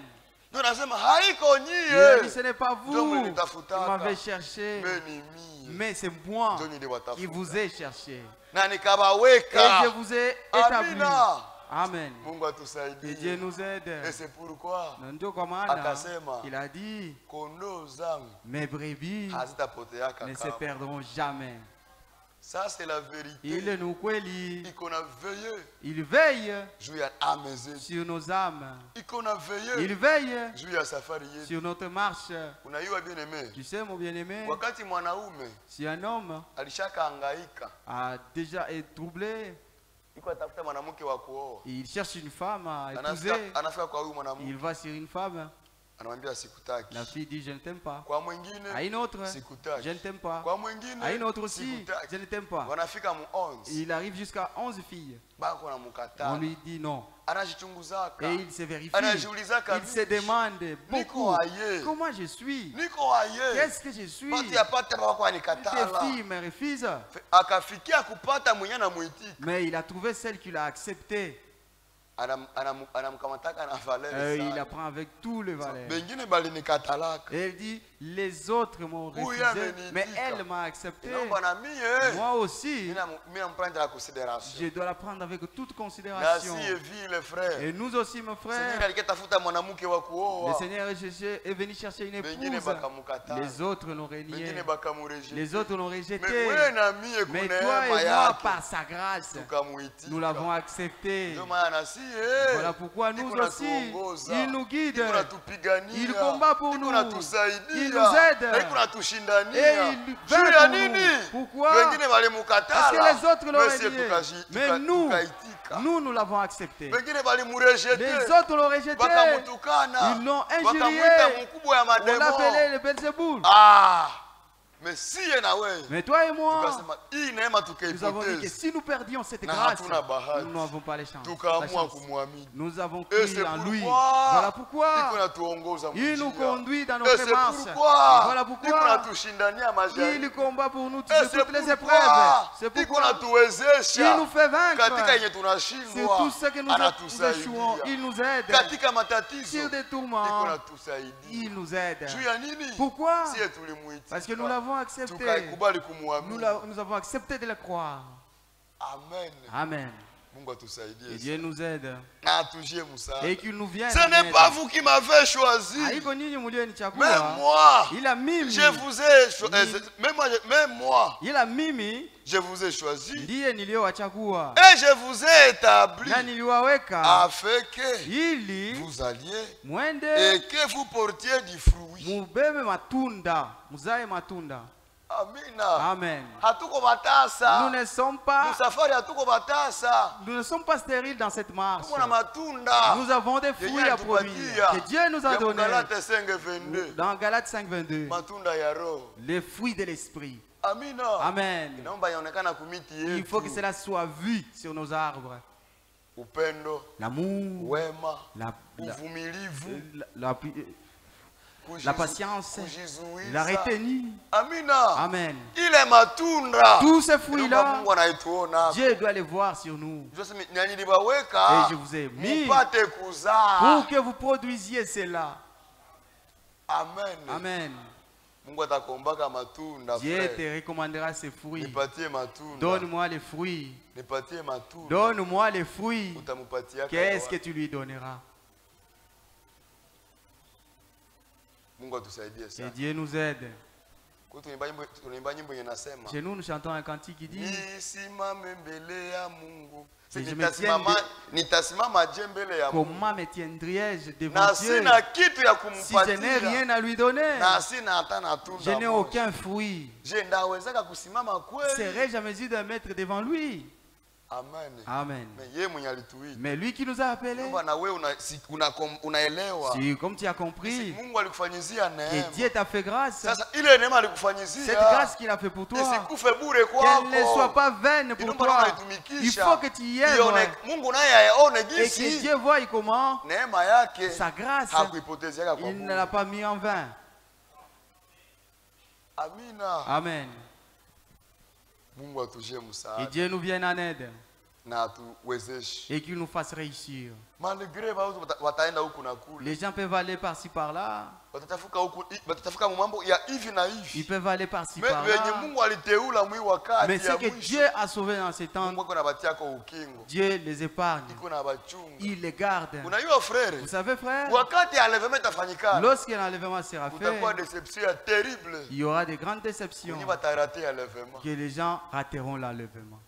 Ndio nasema haiko Il a dit, nyie. ce n'est pas Ndio vous qui mlinitafutaka. m'avez cherché, Mais ni mie. mais c'est moi Ndio qui niliwatafuta. vous ai cherché. Na Et nikabaweka. je vous ai établi. Amina. Amen. Mungu Et Dieu atusaidie. nous aide. Et c'est pourquoi Na ndio kwa maana akasema, il a dit, kondoo zangu mes brebis hazitapoteaka ne se kama. perdront jamais. Ça c'est la vérité. Il nous kweli, Iko na veille il veille juu ya ame zetu. sur nos âmes. Iko na veille Il veille juu ya safari yetu. sur notre marche. Unaiwa bien aimé. Tu sais, mon bien-aimé, Wakati mwanaume si un homme alishaka hangaika, a déjà été troublé, iko atafuta mwanamke wa kuoa. il cherche une femme à épouser, Anafika kwa huyu mwanamke, il va sur une femme, anamwambia sikutaki. la fille dit je ne t'aime pas. Kwa mwingine À une autre, sikutaki. je ne t'aime pas. Kwa mwingine À une autre aussi, sikutaki. je ne t'aime pas. Wanafika mu 11. Il arrive jusqu'à 11 filles. Bako On anamkataa. lui dit non. Anajichunguzaka. Et il se vérifie. Anajiulizaka Il se mingi. demande beaucoup Niko aye. comment je suis. Niko aye. Qu'est-ce que je suis? Batu yapate bako Des anikatala. filles me refusent. Akafikia kupata mwenye anamuitika. Mais il a trouvé celle qui l'a accepté. Anamkamataka na Il valeur. apprend avec tout le valeur. Bengine balinikatalaka. Et il dit, les autres m'ont refusé, mais elle m'a accepté. Inaomba na mie. Moi aussi, Mimi namprendre la considération. je dois la prendre avec toute Na considération. si vile frère. Et nous aussi, mon Seigneur frère, alikitafuta mwanamke wa le kuoa. Seigneur est venu chercher une Bengine épouse. bakamukata. Les autres l'ont renié. Bengine bakamurejeta. Les autres l'ont Mais rejeté. wewe na mie Mais kuna toi et neema moi, yake. par sa grâce, Tukamuitika. nous l'avons accepté. Ndio maana si Voilà pourquoi nous aussi, il nous guide. Iko natupigania. Il combat pour Iko nous. natusaidia. Il nous aide. Na iko natushindania. Et il Juu veut ya pour nini? nous. Pourquoi? Wengine walimukatala. Parce que les autres l'ont Mais si renié. tukaji- Mais tuka- nous, tukaitika. nous l'avons accepté. Wengine walimurejete. Les autres l'ont rejeté. Wakamutukana. Ils l'ont injurié. Wakamwita mkubwa ya On mademo. l'appelait le Belzéboul. Ah! Mais siye na wewe. Mais toi et moi, Tukasema hii neema nous avons dit que tukaipoteza. si nous perdions cette Na grâce, hatuna bahati. nous n'avons pas les chances. la Tukaamua chance. kumwamini. Nous avons Et cru c'est en lui. pourquoi Voilà iko pourquoi natuongoza il nous mjia. conduit dans Et notre c'est marche. pourquoi Voilà iko pourquoi natushindania majaribu. il combat pour nous Et sur c'est toutes les épreuves. pourquoi C'est iko pourquoi natuwezesha il nous fait vaincre. katika yenye Sur tunashindwa, tout ce que nous échouons, anatusaidia il nous aide. katika matatizo, Sur des iko tourments, natusaidia. il nous aide. Juu ya nini? Pourquoi? Siye tulimuitika. Parce que nous l'avons avons accepté. Nous avons accepté de le croire. Amen. Amen. Et Dieu nous aide. Et qu'il nous vienne. Ce n'est pas vous qui m'avez choisi. Même moi. Je vous ai choisi. Même moi. Je vous ai choisi. Et je vous ai établi afin que vous alliez et que vous portiez du fruit. Amen. Nous ne sommes pas stériles dans cette marche. Nous avons des fruits à produire que Dieu nous a donnés. Dans Galates 5:22, les fruits de l'esprit. Amen. Il faut que cela soit vu sur nos arbres. L'amour, la patience, la retenue. Amen. Tous ces fruits-là, Dieu doit les voir sur nous. Et je vous ai mis pour que vous produisiez cela. Amen. Amen. Dieu te recommandera ces fruits. Donne-moi les fruits. Donne-moi les fruits. Qu'est-ce que tu lui donneras? Que Dieu nous aide. Chez nous, nous chantons un cantique qui dit: si je comment me tiendrais-je devant Dieu si je n'ai rien à lui donner? Je n'ai aucun fruit. Serais-je à mesure de mettre devant lui? Amen. Mais lui qui nous a appelés, si comme tu as compris que Dieu t'a fait grâce, cette grâce qu'il a fait pour toi, qu'elle ne soit pas vaine pour toi, il faut que tu y œuvres et que Dieu voie comment sa grâce, il ne l'a pas mis en vain. Amen. Et Dieu nous vienne en aide et qu'il nous fasse réussir. Les gens peuvent aller par-ci par-là. Ils peuvent aller par-ci par-là. Mais ce que Dieu a sauvé dans ces temps, Dieu les épargne. Il les garde. Vous savez, frère, lorsque l'enlèvement sera fait, il y aura de grandes déceptions que les gens rateront l'enlèvement.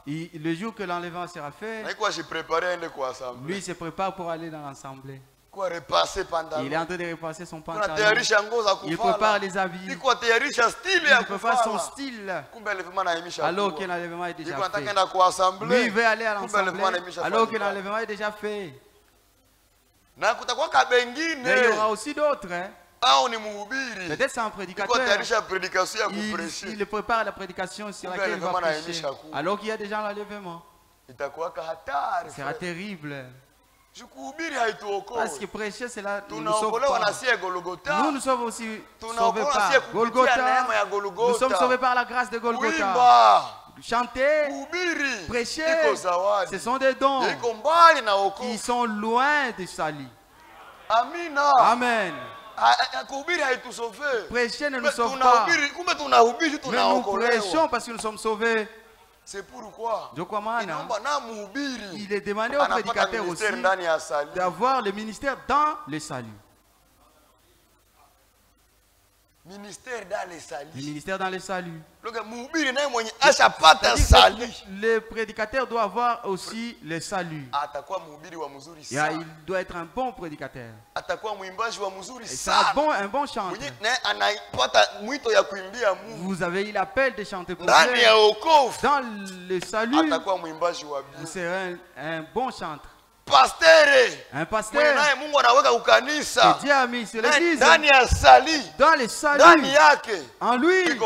Le jour que l'enlèvement sera fait, lui se prépare pour aller dans l'assemblée. Il est en train de repasser son pantalon. Il prépare les habits. Il prépare son style. Alors que l'enlèvement est déjà fait. Lui, il veut aller à l'assemblée alors que l'enlèvement est déjà fait. Mais il y aura aussi d'autres. Peut-être c'est un prédicateur. Il prépare la prédication sur laquelle il va prêcher. Alors qu'il y a déjà l'enlèvement. Ce sera terrible. Parce que prêcher, c'est là. Nous nous sommes aussi sauvés par Golgotha. Nous sommes sauvés par la grâce de Golgotha. Chanter, prêcher, ce sont des dons qui sont loin du salut. Amen. Prêcher ne nous sauve pas. Mais nous prêchons parce que nous sommes sauvés. C'est pourquoi il est demandé au prédicateur aussi d'avoir le ministère dans le salut. Le ministère dans le salut. Le prédicateur doit avoir aussi le salut. Il doit être un bon prédicateur. C'est un bon chanteur. Vous avez eu l'appel de chanter pour Dieu. Dans le salut, vous serez un bon chanteur. Un pasteur que Dieu a mis sur l'église, dans le salut, en lui,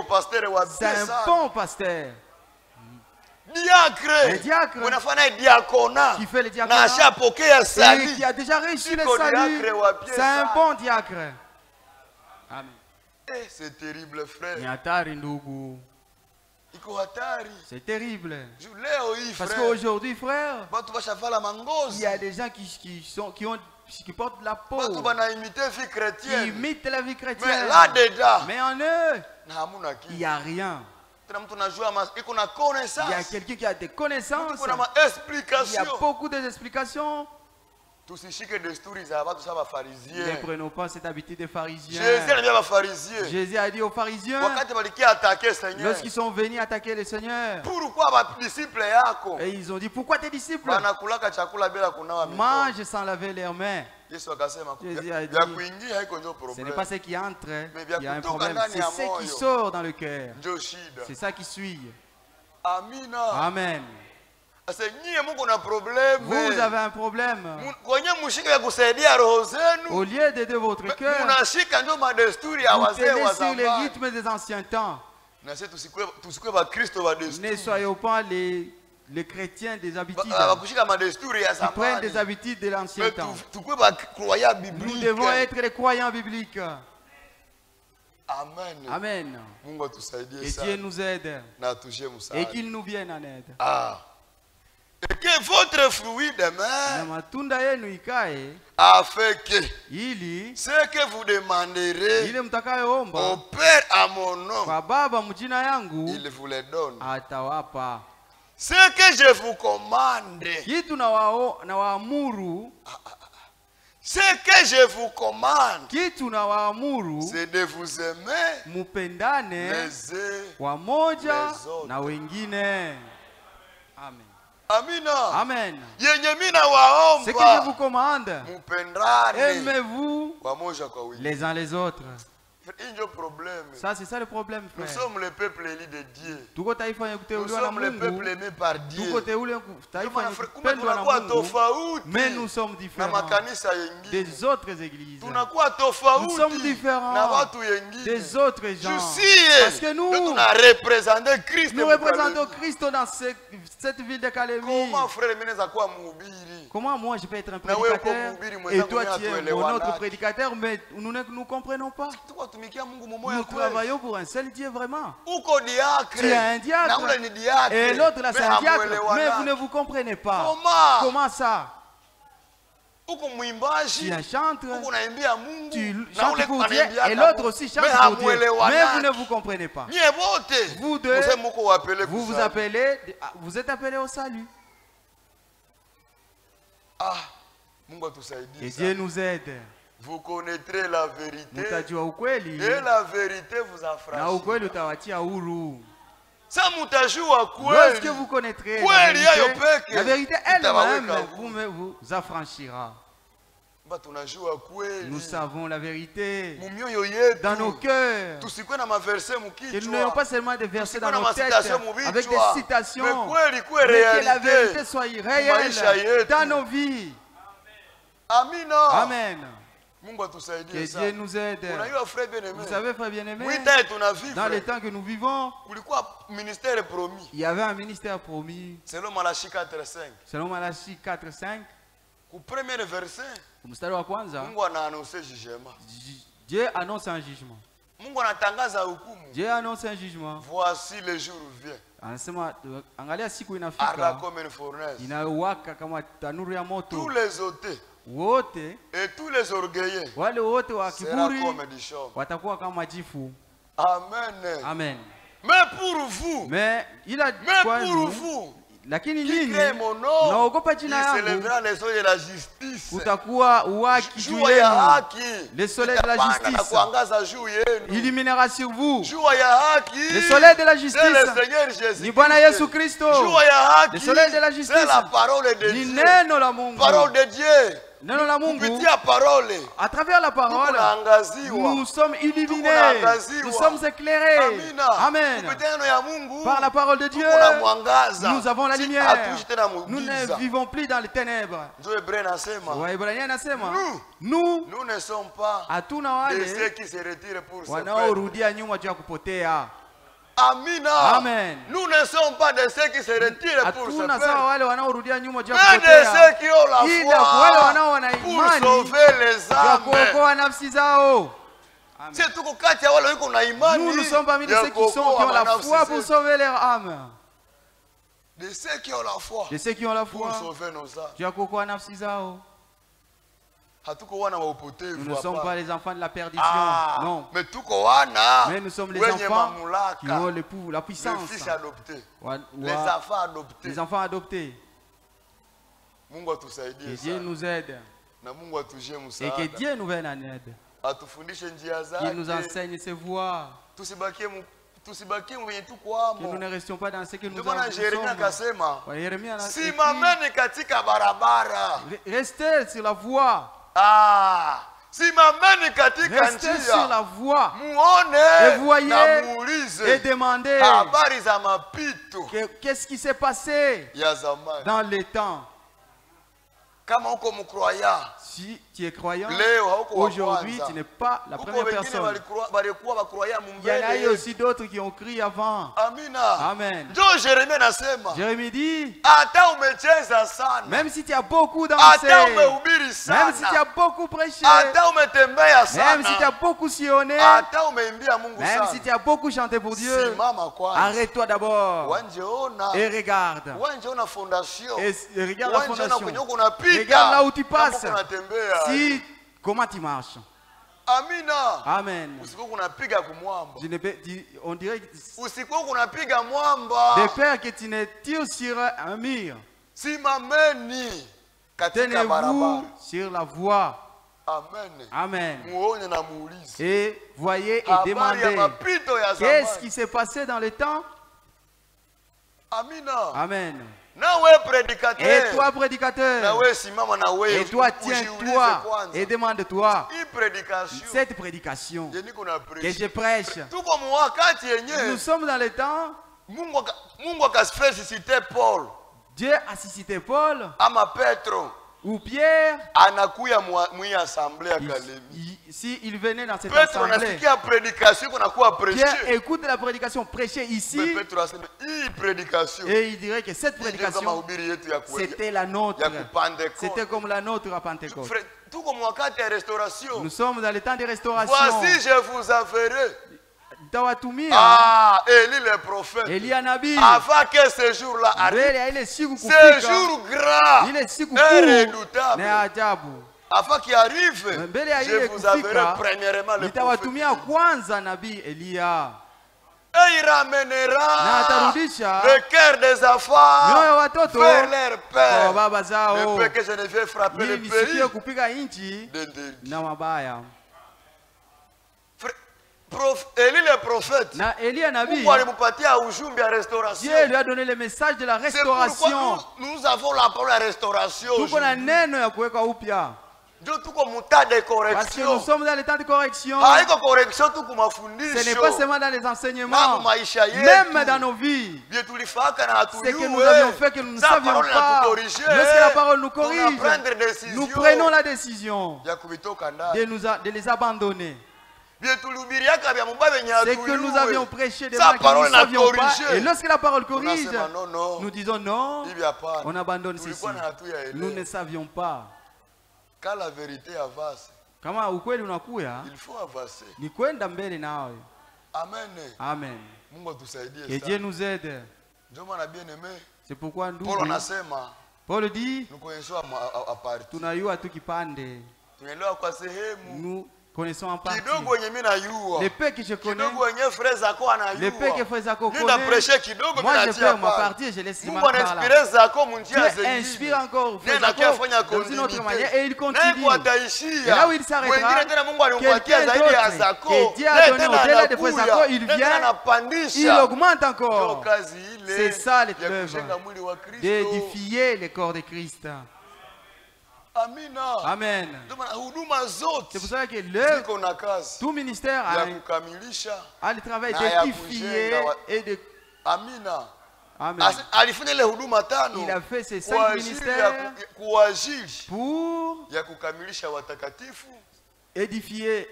c'est un bon pasteur. Le diacre qui fait le diaconat et qui a déjà reçu le salut, c'est un bon diacre. Amen. C'est terrible, frère. C'est terrible. Parce qu'aujourd'hui, frère, il y a des gens qui portent la peau, qui imitent la vie chrétienne. Mais en eux, il n'y a rien. Il y a quelqu'un qui a des connaissances. Il y a beaucoup d'explications. Ne prenons pas cette habitude des pharisiens. Jésus a dit aux pharisiens, lorsqu'ils sont venus attaquer le Seigneur, et ils ont dit, pourquoi tes disciples mangent sans laver leurs mains? Jésus a dit, ce n'est pas ce qui entre, il y a un problème, c'est ce qui sort dans le cœur. C'est ça qui suit. Amen. Vous avez un problème. Au lieu d'aider votre cœur, vous tenez sur les rythmes des anciens temps. Ne soyons pas les chrétiens des habitudes qui prennent des habitudes de l'ancien temps. Nous devons être les croyants bibliques. Amen. Et Dieu nous aide. Et qu'il nous vienne en aide. Et que votre fruit demain a fait que ce que vous demanderez au Père à mon nom, il vous les donne. Ce que je vous commande, ce que je vous commande, c'est de vous aimer les uns les autres. Amen. Amina. Amen. Ce que je vous commande, aimez-vous les uns les autres. Ça, c'est ça le problème, frère. Nous sommes le peuple élu de Dieu. Nous sommes le peuple aimé par Dieu. Mais nous sommes différents des autres églises. Nous sommes différents des autres gens. Parce que nous représentons Christ dans cette ville de Calémie. Comment moi je peux être un prédicateur et toi tu es un autre prédicateur, mais nous ne comprenons pas. Nous travaillons pour un seul Dieu vraiment. Tu es un diacre et l'autre là c'est un diacre, mais vous ne vous comprenez pas. Comment ça? Tu es un chanteur, tu chantes pour Dieu et l'autre aussi chante pour Dieu, mais vous ne vous comprenez pas. Vous deux, vous êtes appelés au salut. Et Dieu nous aide. Vous connaîtrez la vérité et la vérité vous affranchira. Lorsque vous connaîtrez la vérité elle-même vous affranchira. Nous savons la vérité dans nos cœurs. Que nous n'ayons pas seulement des versets dans nos têtes avec des citations, mais que la vérité soit réelle dans nos vies. Amen. Que Dieu nous aide. Vous savez, frère bien-aimé, dans les temps que nous vivons, il y avait un ministère promis. Selon Malachie 4:5. Selon Malachie 4:5. Au premier verset, Dieu annonce un jugement. Dieu annonce un jugement. Voici le jour vient. Angalia siku inafika. Inawaka kama tanuru ya moto. Tous les ôtés wote et tous les orgueilleux wale wote wa kiburi watakuwa kama majifu. Amen. Amen. Mais pour vous, lakini nyinyi naogopa jina yangu, utakuwa uwaki juu yenu, le soleil de la justice illuminera sur vous, le soleil de la justice ni Bwana Yesu Kristo, le soleil de la justice ni neno la Mungu, parole de Dieu. Neno la Mungu, à travers la parole, nous sommes illuminés, nous sommes éclairés. Amen. Par la parole de Dieu, nous avons la lumière. Nous ne vivons plus dans les ténèbres. Nous ne sommes pas de ceux qui se retirent pour se perdre. Amen. Nous ne sommes pas de ceux qui se retirent pour se perdre, mais de ceux qui ont la foi pour sauver les âmes. Nous ne sommes parmi ceux qui ont la foi pour sauver leur âme. De ceux qui ont la foi. De ceux qui ont la foi. Pour sauver nos âmes. Tu as quoi nafsi zao? Nous ne sommes pas les enfants de la perdition. Non. Mais nous sommes les enfants qui ont la puissance. Les enfants adoptés. Les enfants adoptés. Que Dieu nous aide. Et que Dieu nous vienne en aide. Qu'il nous enseigne ses voies. Que nous ne restions pas dans ce que nous sommes. Restez sur la voie. Restez sur la voie et voyez et demandez qu'est-ce qui s'est passé dans les temps. Si tu es croyant, aujourd'hui tu n'es pas la première personne. Il y en a eu aussi d'autres qui ont crié avant. Amen. Jérémie dit, même si tu as beaucoup dansé, même si tu as beaucoup prêché, même si tu as beaucoup sillonné, même si tu as beaucoup chanté pour Dieu, arrête-toi d'abord et regarde. Et regarde la fondation. Regarde là où tu passes. Si, comment tu marches? Amen. On dirait de peur que tu ne tires sur un mur. Tenez-vous sur la voie. Amen. Et voyez et demandez qu'est-ce qui s'est passé dans le temps. Amen. Et toi prédicateur, et toi tiens-toi et demande-toi cette prédication que je prêche. Nous sommes dans le temps. Dieu a suscité Paul ou Pierre. S'il venait dans cette assemblée, Pierre écoute la prédication prêchée ici. Et il dirait que cette prédication, c'était la nôtre. C'était comme la nôtre à Pentecôte. Nous sommes dans le temps de restauration. Voici, je vous avouerai. Élie le prophète. Avant que ce jour-là arrive, ce jour grand et redoutable. Avant qu'il arrive, je vous avouerai premièrement le prophète. Et il ramènera le cœur des enfants vers leur père. Le père que je ne vais frapper le pays d'interdit. Élie le prophète, Dieu lui a donné le message de la restauration. Nous avons la parole de la restauration. Parce que nous sommes dans le temps de correction. Ce n'est pas seulement dans les enseignements, même dans nos vies. Ce que nous avions fait que nous ne savions pas. Lorsque la parole nous corrige, nous prenons la décision de les abandonner. C'est que nous avions prêché des gens que nous ne savions pas. Et lorsque la parole corrige, nous disons non, on abandonne ceci. Nous ne savions pas. Quand la vérité avance, il faut avancer. Amen. Amen. Que Dieu nous aide. C'est pourquoi Paul dit, nous connaissons en partie. Les peu que je connais, les peu que Frère Zako connaît, moi je fais ma partie et je laisse ma part là. Dieu inspire encore Frère Zako dans une autre manière et il continue. Et là où il s'arrêtera, quelqu'un d'autre que Dieu a donné au-delà de Frère Zako, il vient, il augmente encore. C'est ça l'œuvre, d'édifier le corps de Christ. Amen. C'est pour ça que tout ministère a le travail d'édifier et de... Amen. Il a fait ces 5 ministères pour édifier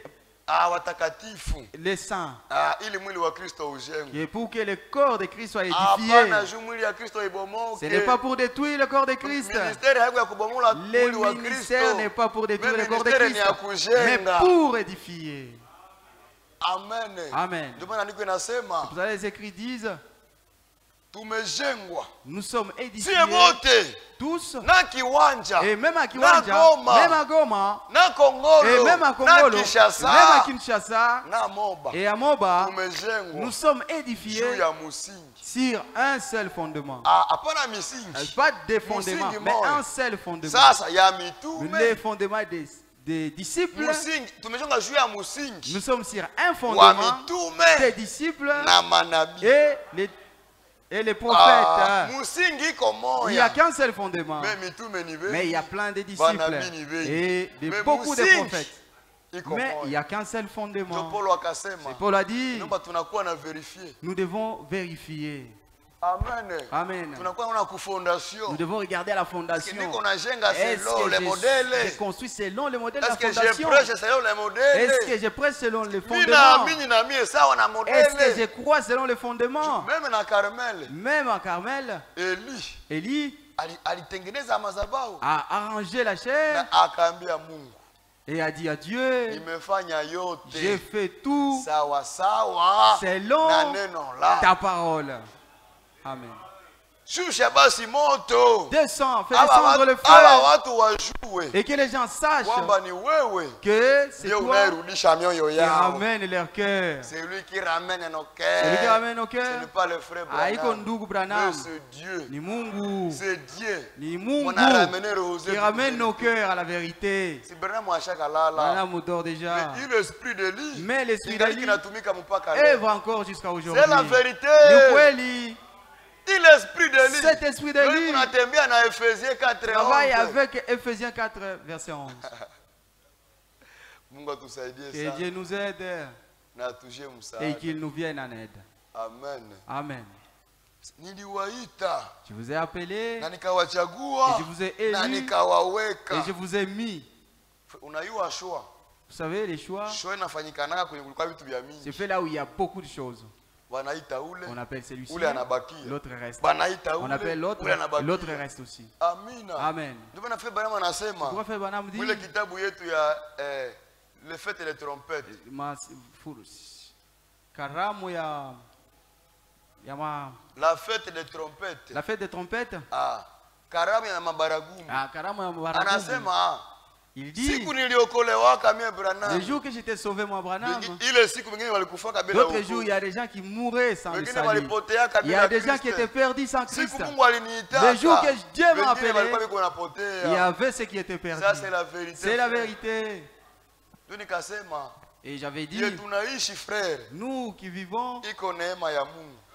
les saints. Et pour que le corps de Christ soit édifié. Ce n'est pas pour détruire le corps de Christ. Le ministère n'est pas pour détruire le corps de Christ, mais pour édifier. Amen. Amen. Vous savez, les écrits disent, nous sommes édifiés tous, et même à Kiwanja, même à Goma, et même à Congolo, même à Kinshasa, et à Moba, nous sommes édifiés sur un seul fondement. Pas des fondements, mais un seul fondement. Les fondements des disciples. Nous sommes sur un fondement des disciples et les prophètes. Il n'y a qu'un seul fondement. Mais il y a plein de disciples et beaucoup de prophètes. Mais il n'y a qu'un seul fondement. Et Paul a dit, nous devons vérifier. Amen. Amen. Nous devons regarder à la fondation. Est-ce que j'ai construit selon le modèle de la fondation? Est-ce que je prêche selon les fondements? Est-ce que je crois selon les fondements? Même à Carmel, Élie a arrangé la chair et a dit à Dieu, j'ai fait tout selon ta parole. Amen. Descends, fais descendre le feu et que les gens sachent que c'est toi qui ramène leur cœur. C'est lui qui ramène nos cœurs. C'est lui qui ramène nos cœurs. Ce n'est pas le frère Branham. C'est Dieu. C'est Dieu. Qui ramène nos cœurs à la vérité. Branham dort déjà. Mais l'esprit d'Élie œuvre encore jusqu'à aujourd'hui. C'est la vérité. Cet esprit de lui travaille avec Ephésiens 4, verset 11. Que Dieu nous aide et qu'il nous vienne en aide. Amen. Amen. Je vous ai appelé et je vous ai élu et je vous ai mis. Vous savez, les choix se fait là où il y a beaucoup de choses. On appelle celui-ci, l'autre reste. On appelle l'autre, l'autre reste aussi. Amen. Pourquoi faire Branham dit le fête et les trompettes. La fête des trompettes. La fête des trompettes. Il dit, le jour que j'étais sauvé, moi, Branham, l'autre jour, il y a des gens qui mouraient sans le salut. Il y a des gens qui étaient perdus sans Christ. Le jour que Dieu m'a appelé, il y avait ceux qui étaient perdus. C'est la vérité. Et j'avais dit, nous qui vivons,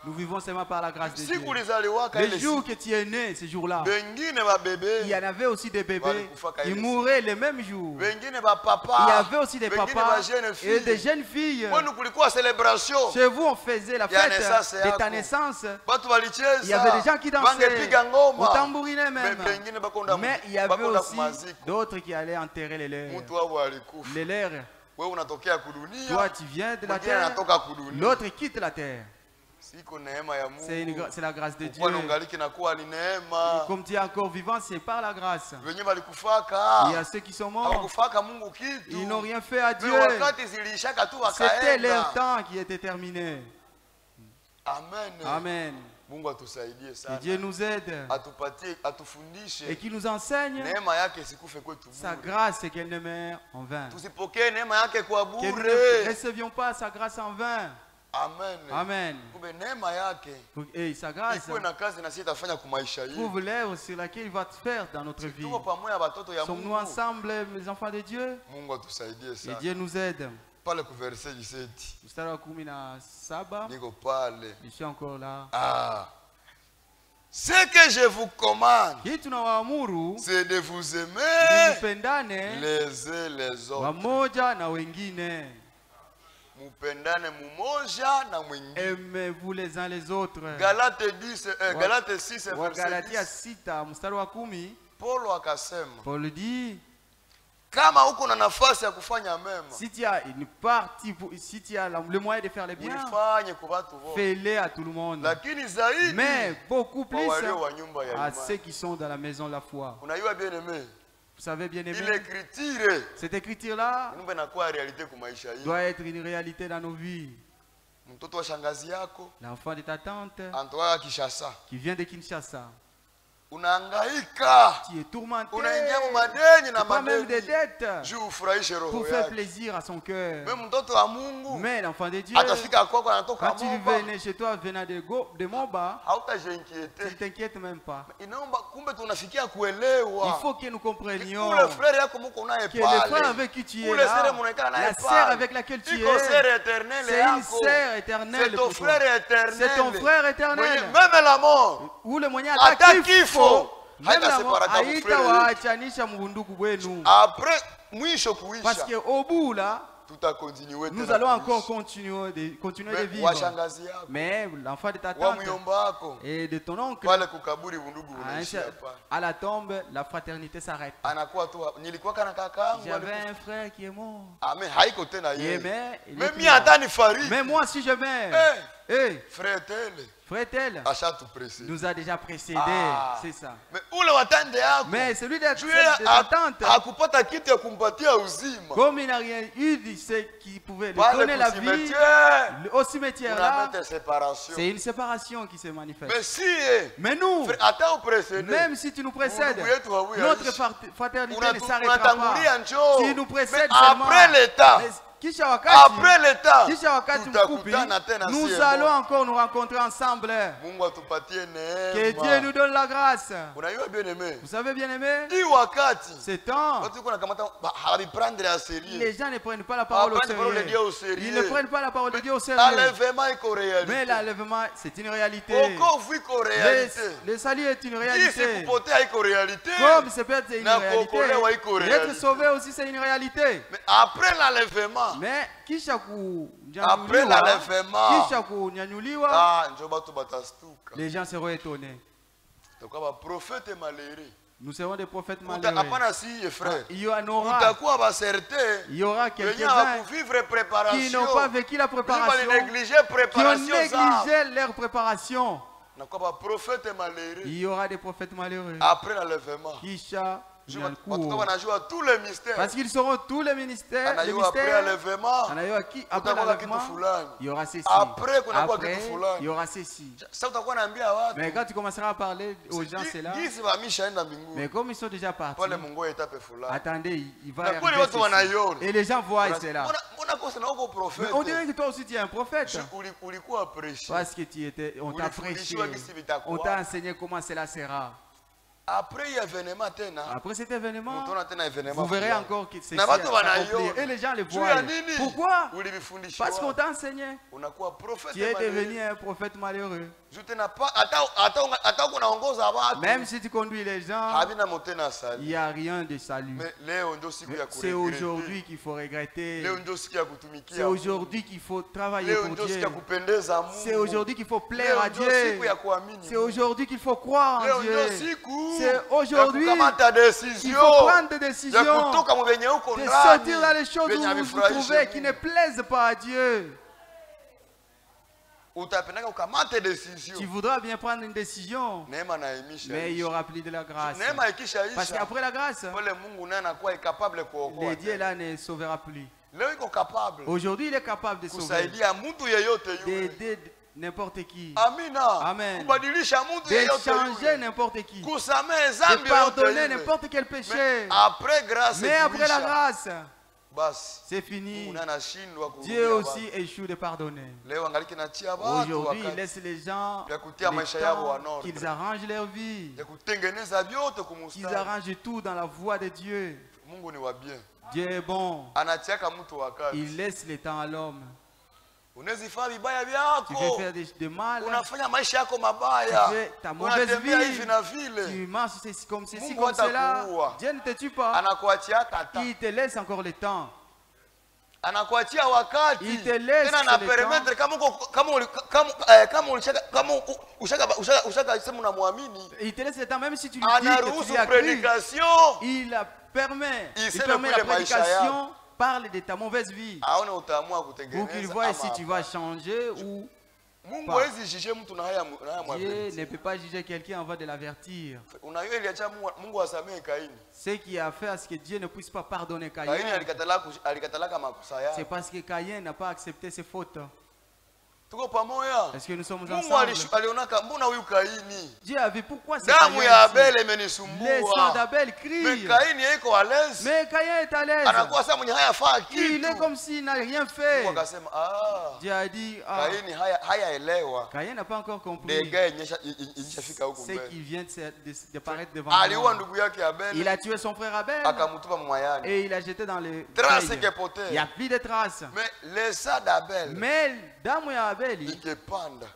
nous vivons seulement par la grâce de Dieu. Le jour que tu es né, ce jour-là, il y en avait aussi des bébés qui mouraient le même jour. Il y avait aussi des papas et des jeunes filles. Chez vous, on faisait la fête de ta naissance. Il y avait des gens qui dansaient, on tambourinait même. Mais il y avait aussi d'autres qui allaient enterrer les leurs. Les leurs. Toi, tu viens de la terre, l'autre quitte la terre. C'est la grâce de Dieu. Comme tu es encore vivant, c'est par la grâce. Il y a ceux qui sont morts. Ils n'ont rien fait à Dieu. C'était leur temps qui était terminé. Amen. Que Dieu nous aide et qu'il nous enseigne sa grâce et qu'elle ne meurt en vain. Que nous ne recevions pas sa grâce en vain. Amen. Et sa grâce trouve l'œuvre sur laquelle il va te faire dans notre vie. Sommes-nous ensemble, mes enfants de Dieu? Et Dieu nous aide. Je suis encore là. Ce que je vous commande, c'est de vous aimer les uns les autres. Aimez-vous les uns les autres. Galates 6, verset 10. Paul dit, si tu as une partie, si tu as le moyen de faire le bien, fais-le à tout le monde. Mais beaucoup plus à ceux qui sont dans la maison de la foi. Vous savez bien aimé, l'écriture, cette écriture-là doit être une réalité dans nos vies. L'enfant de ta tante qui vient de Kinshasa, qui est tourmenté, pas même des dettes, pour faire plaisir à son cœur. Mais l'enfant de Dieu, quand tu venais chez toi venant de Moba, tu ne t'inquiètes même pas. Il faut que nous comprenions que le frère avec qui tu es là, la sœur avec laquelle tu es, c'est une sœur éternelle. C'est ton frère éternel. Même la mort, ou le moyen attaque qu'il faut. Après, parce qu'au bout là, nous allons encore continuer de vivre. Mais l'enfant de ta tante et de ton oncle, à la tombe, la fraternité s'arrête. J'avais un frère qui est mort. Mais moi si je meurs, frère tel nous a déjà précédés, c'est ça. Mais celui de ta tante, comme il n'a rien eu de ce qui pouvait lui donner la vie, au cimetière là, c'est une séparation qui se manifeste. Mais nous, même si tu nous précèdes, notre fraternité ne s'arrêtera pas. Tu nous précèdes seulement. Après l'état, nous allons encore nous rencontrer ensemble. Que Dieu nous donne la grâce. Vous savez bien aimé, ce temps, les gens ne prennent pas la parole au sérieux. Ils ne prennent pas la parole de Dieu au sérieux. Mais l'enlèvement, c'est une réalité. Le salut est une réalité. Comme c'est peut-être une réalité, être sauvé aussi c'est une réalité. Mais après l'enlèvement, mais après l'enlèvement, les gens seront étonnés. Nous serons des prophètes malheureux. Il y aura quelques-uns qui n'ont pas vécu la préparation, qui ont négligé leur préparation. Il y aura des prophètes malheureux après l'enlèvement. Parce qu'ils seront tous les ministères. Après l'enlèvement, il y aura ceci. Après, il y aura ceci. Mais quand tu commenceras à parler aux gens, c'est là. Mais comme ils sont déjà partis, attendez, il va y arriver ceci. Et les gens voient cela. Mais on dirait que toi aussi tu es un prophète. Parce que tu étais, on t'a prêché, on t'a enseigné comment cela sera. Après cet événement, vous verrez encore que c'est ça. Et les gens le voient. Pourquoi? Parce qu'on t'a enseigné. Tu es devenu un prophète malheureux. Même si tu conduis les gens, il n'y a rien de salut. C'est aujourd'hui qu'il faut regretter. C'est aujourd'hui qu'il faut travailler pour Dieu. C'est aujourd'hui qu'il faut plaire à Dieu. C'est aujourd'hui qu'il faut croire en Dieu. C'est aujourd'hui qu'il faut prendre des décisions, de sortir dans les choses où vous vous trouvez qui ne plaisent pas à Dieu. Tu voudras bien prendre une décision, mais il n'y aura plus de la grâce. Parce qu'après la grâce, le Dieu là ne sauvera plus. Aujourd'hui, il est capable de sauver, d'aider n'importe qui. Amen. D'échanger n'importe qui. De pardonner n'importe quel péché. Mais après la grâce, c'est fini. Dieu aussi échoue de pardonner. Aujourd'hui, il laisse les gens qu'ils arrangent leur vie, qu'ils arrangent tout dans la voie de Dieu. Dieu est bon. Il laisse le temps à l'homme. Tu veux faire des mal, tu fais ta mauvaise vie, tu marches comme ceci, comme cela. Dieu ne te tue pas. Il te laisse encore le temps. Il te laisse le temps. Il te laisse le temps même si tu lui dis que tu as cru. Il permet la prédication. Parle de ta mauvaise vie pour qu'il voie si tu vas changer ou Dieu ne peut pas juger quelqu'un avant de l'avertir. Ce qui a fait à ce que Dieu ne puisse pas pardonner Caïn, c'est parce que Caïn n'a pas accepté ses fautes. Est-ce que nous sommes ensemble? Dieu a vu pourquoi c'est Caïn. Le sang d'Abel crie. Mais Caïn est à l'aise. Il est comme s'il n'a rien fait. Dieu a dit, Caïn n'a pas encore compris ce qui vient de paraître devant nous. Il a tué son frère Abel et il l'a jeté dans le feuilles. Il n'y a plus de traces. Mais damu ya Abel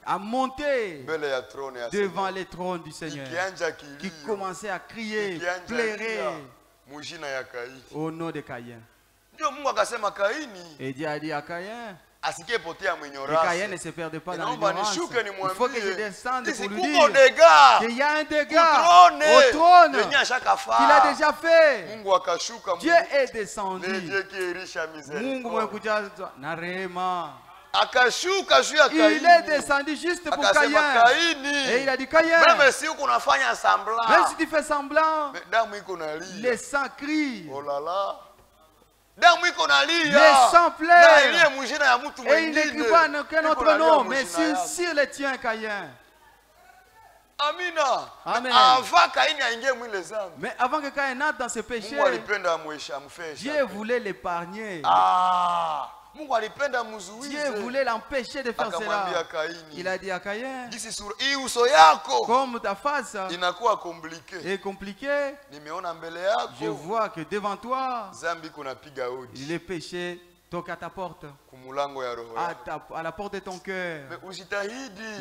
a monté devant le trône du Seigneur, qui commençait à crier, pleurer au nom de Caïn. Et Dieu a dit à Caïn, et Caïn ne se perdait pas dans l'ignorance. Il faut que je descende pour lui dire qu'il y a un dégât au trône qu'il a déjà fait. Dieu est descendu. Il est descendu juste pour Caïn. Et il a dit, Caïn, même si tu fais semblant, le sang crie. Le sang pleure. Et il n'écrit pas aucun autre nom, mais sur le tien, Caïn. Amen. Mais avant que Caïn entre dans ce péché, Dieu voulait l'épargner. Dieu voulait l'empêcher de faire cela. Il a dit à Caïn, comme ta face est compliquée, je vois que devant toi, le péché toque à ta porte, à la porte de ton cœur.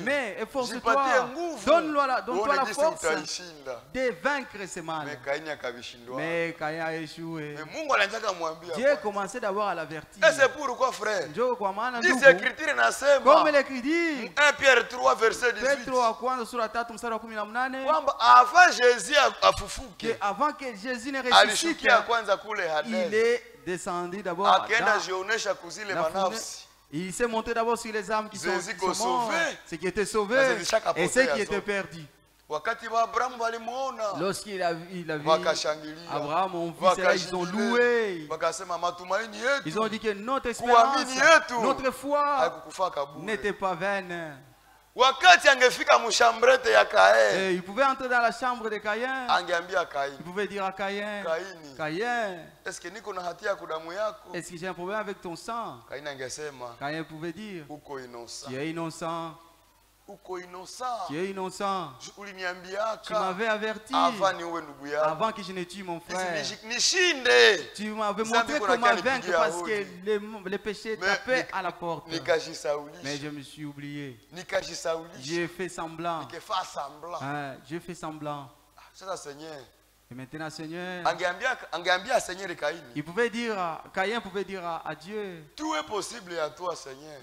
Mais efforce-toi, donne-toi la force de vaincre ce mal. Mais Caïn a échoué. Dieu commençait d'abord à l'avertir. Et c'est pourquoi, frère, comme l'écrit dit, 1 Pierre 3 verset 18, avant que Jésus ne ressuscite, il est descendu d'abord dans la fournaise. Il s'est monté d'abord sur les âmes qui sont morts, ceux qui étaient sauvés et ceux qui étaient perdus. Lorsqu'il a vu Abraham, on vit cela, ils ont loué. Ils ont dit que notre espérance, notre foi n'était pas vaine. Et il pouvait entrer dans la chambre de Caïn. Il pouvait dire à Caïn, Caïn, est-ce que j'ai un problème avec ton sang? Caïn pouvait dire, tu es innocent. Tu es innocent. Tu m'avais averti avant que je ne tue mon frère. Tu m'avais montré comment vaincre parce que le péché tapait à la porte. Mais je me suis oublié. J'ai fait semblant. J'ai fait semblant. Et maintenant, Seigneur, il pouvait dire, Caïn pouvait dire à Dieu, tout est possible à toi, Seigneur.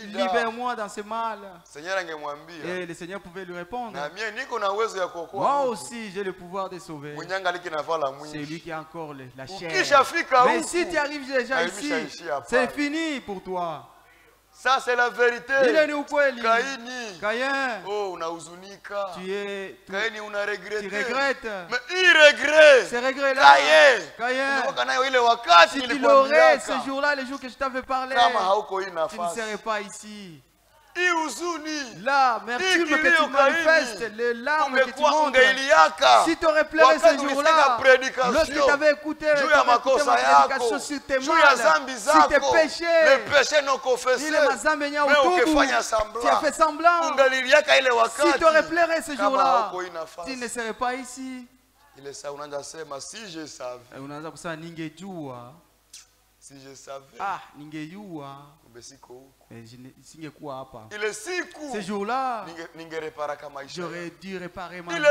Libère-moi dans ce mal. Et le Seigneur pouvait lui répondre, moi aussi j'ai le pouvoir de sauver. C'est lui qui a encore la chair. Mais si tu arrives déjà ici, c'est fini pour toi. Ça c'est la vérité. Caïn, oh, tu regrettes. Mais il regrette. Ce regret-là, Caïn, si tu l'aurais ce jour-là, le jour que je t'avais parlé, tu ne serais pas ici. L'amertume que tu manifestes, les larmes que tu montres, si tu aurais pleuré ce jour-là, lorsque tu avais écouté ma prédication sur tes mal, sur tes péchés, tu as fait semblant. Si tu aurais pleuré ce jour-là, tu ne serais pas ici. Si je savais. Si je savais. Ce jour-là, j'aurais dû réparer ma vie.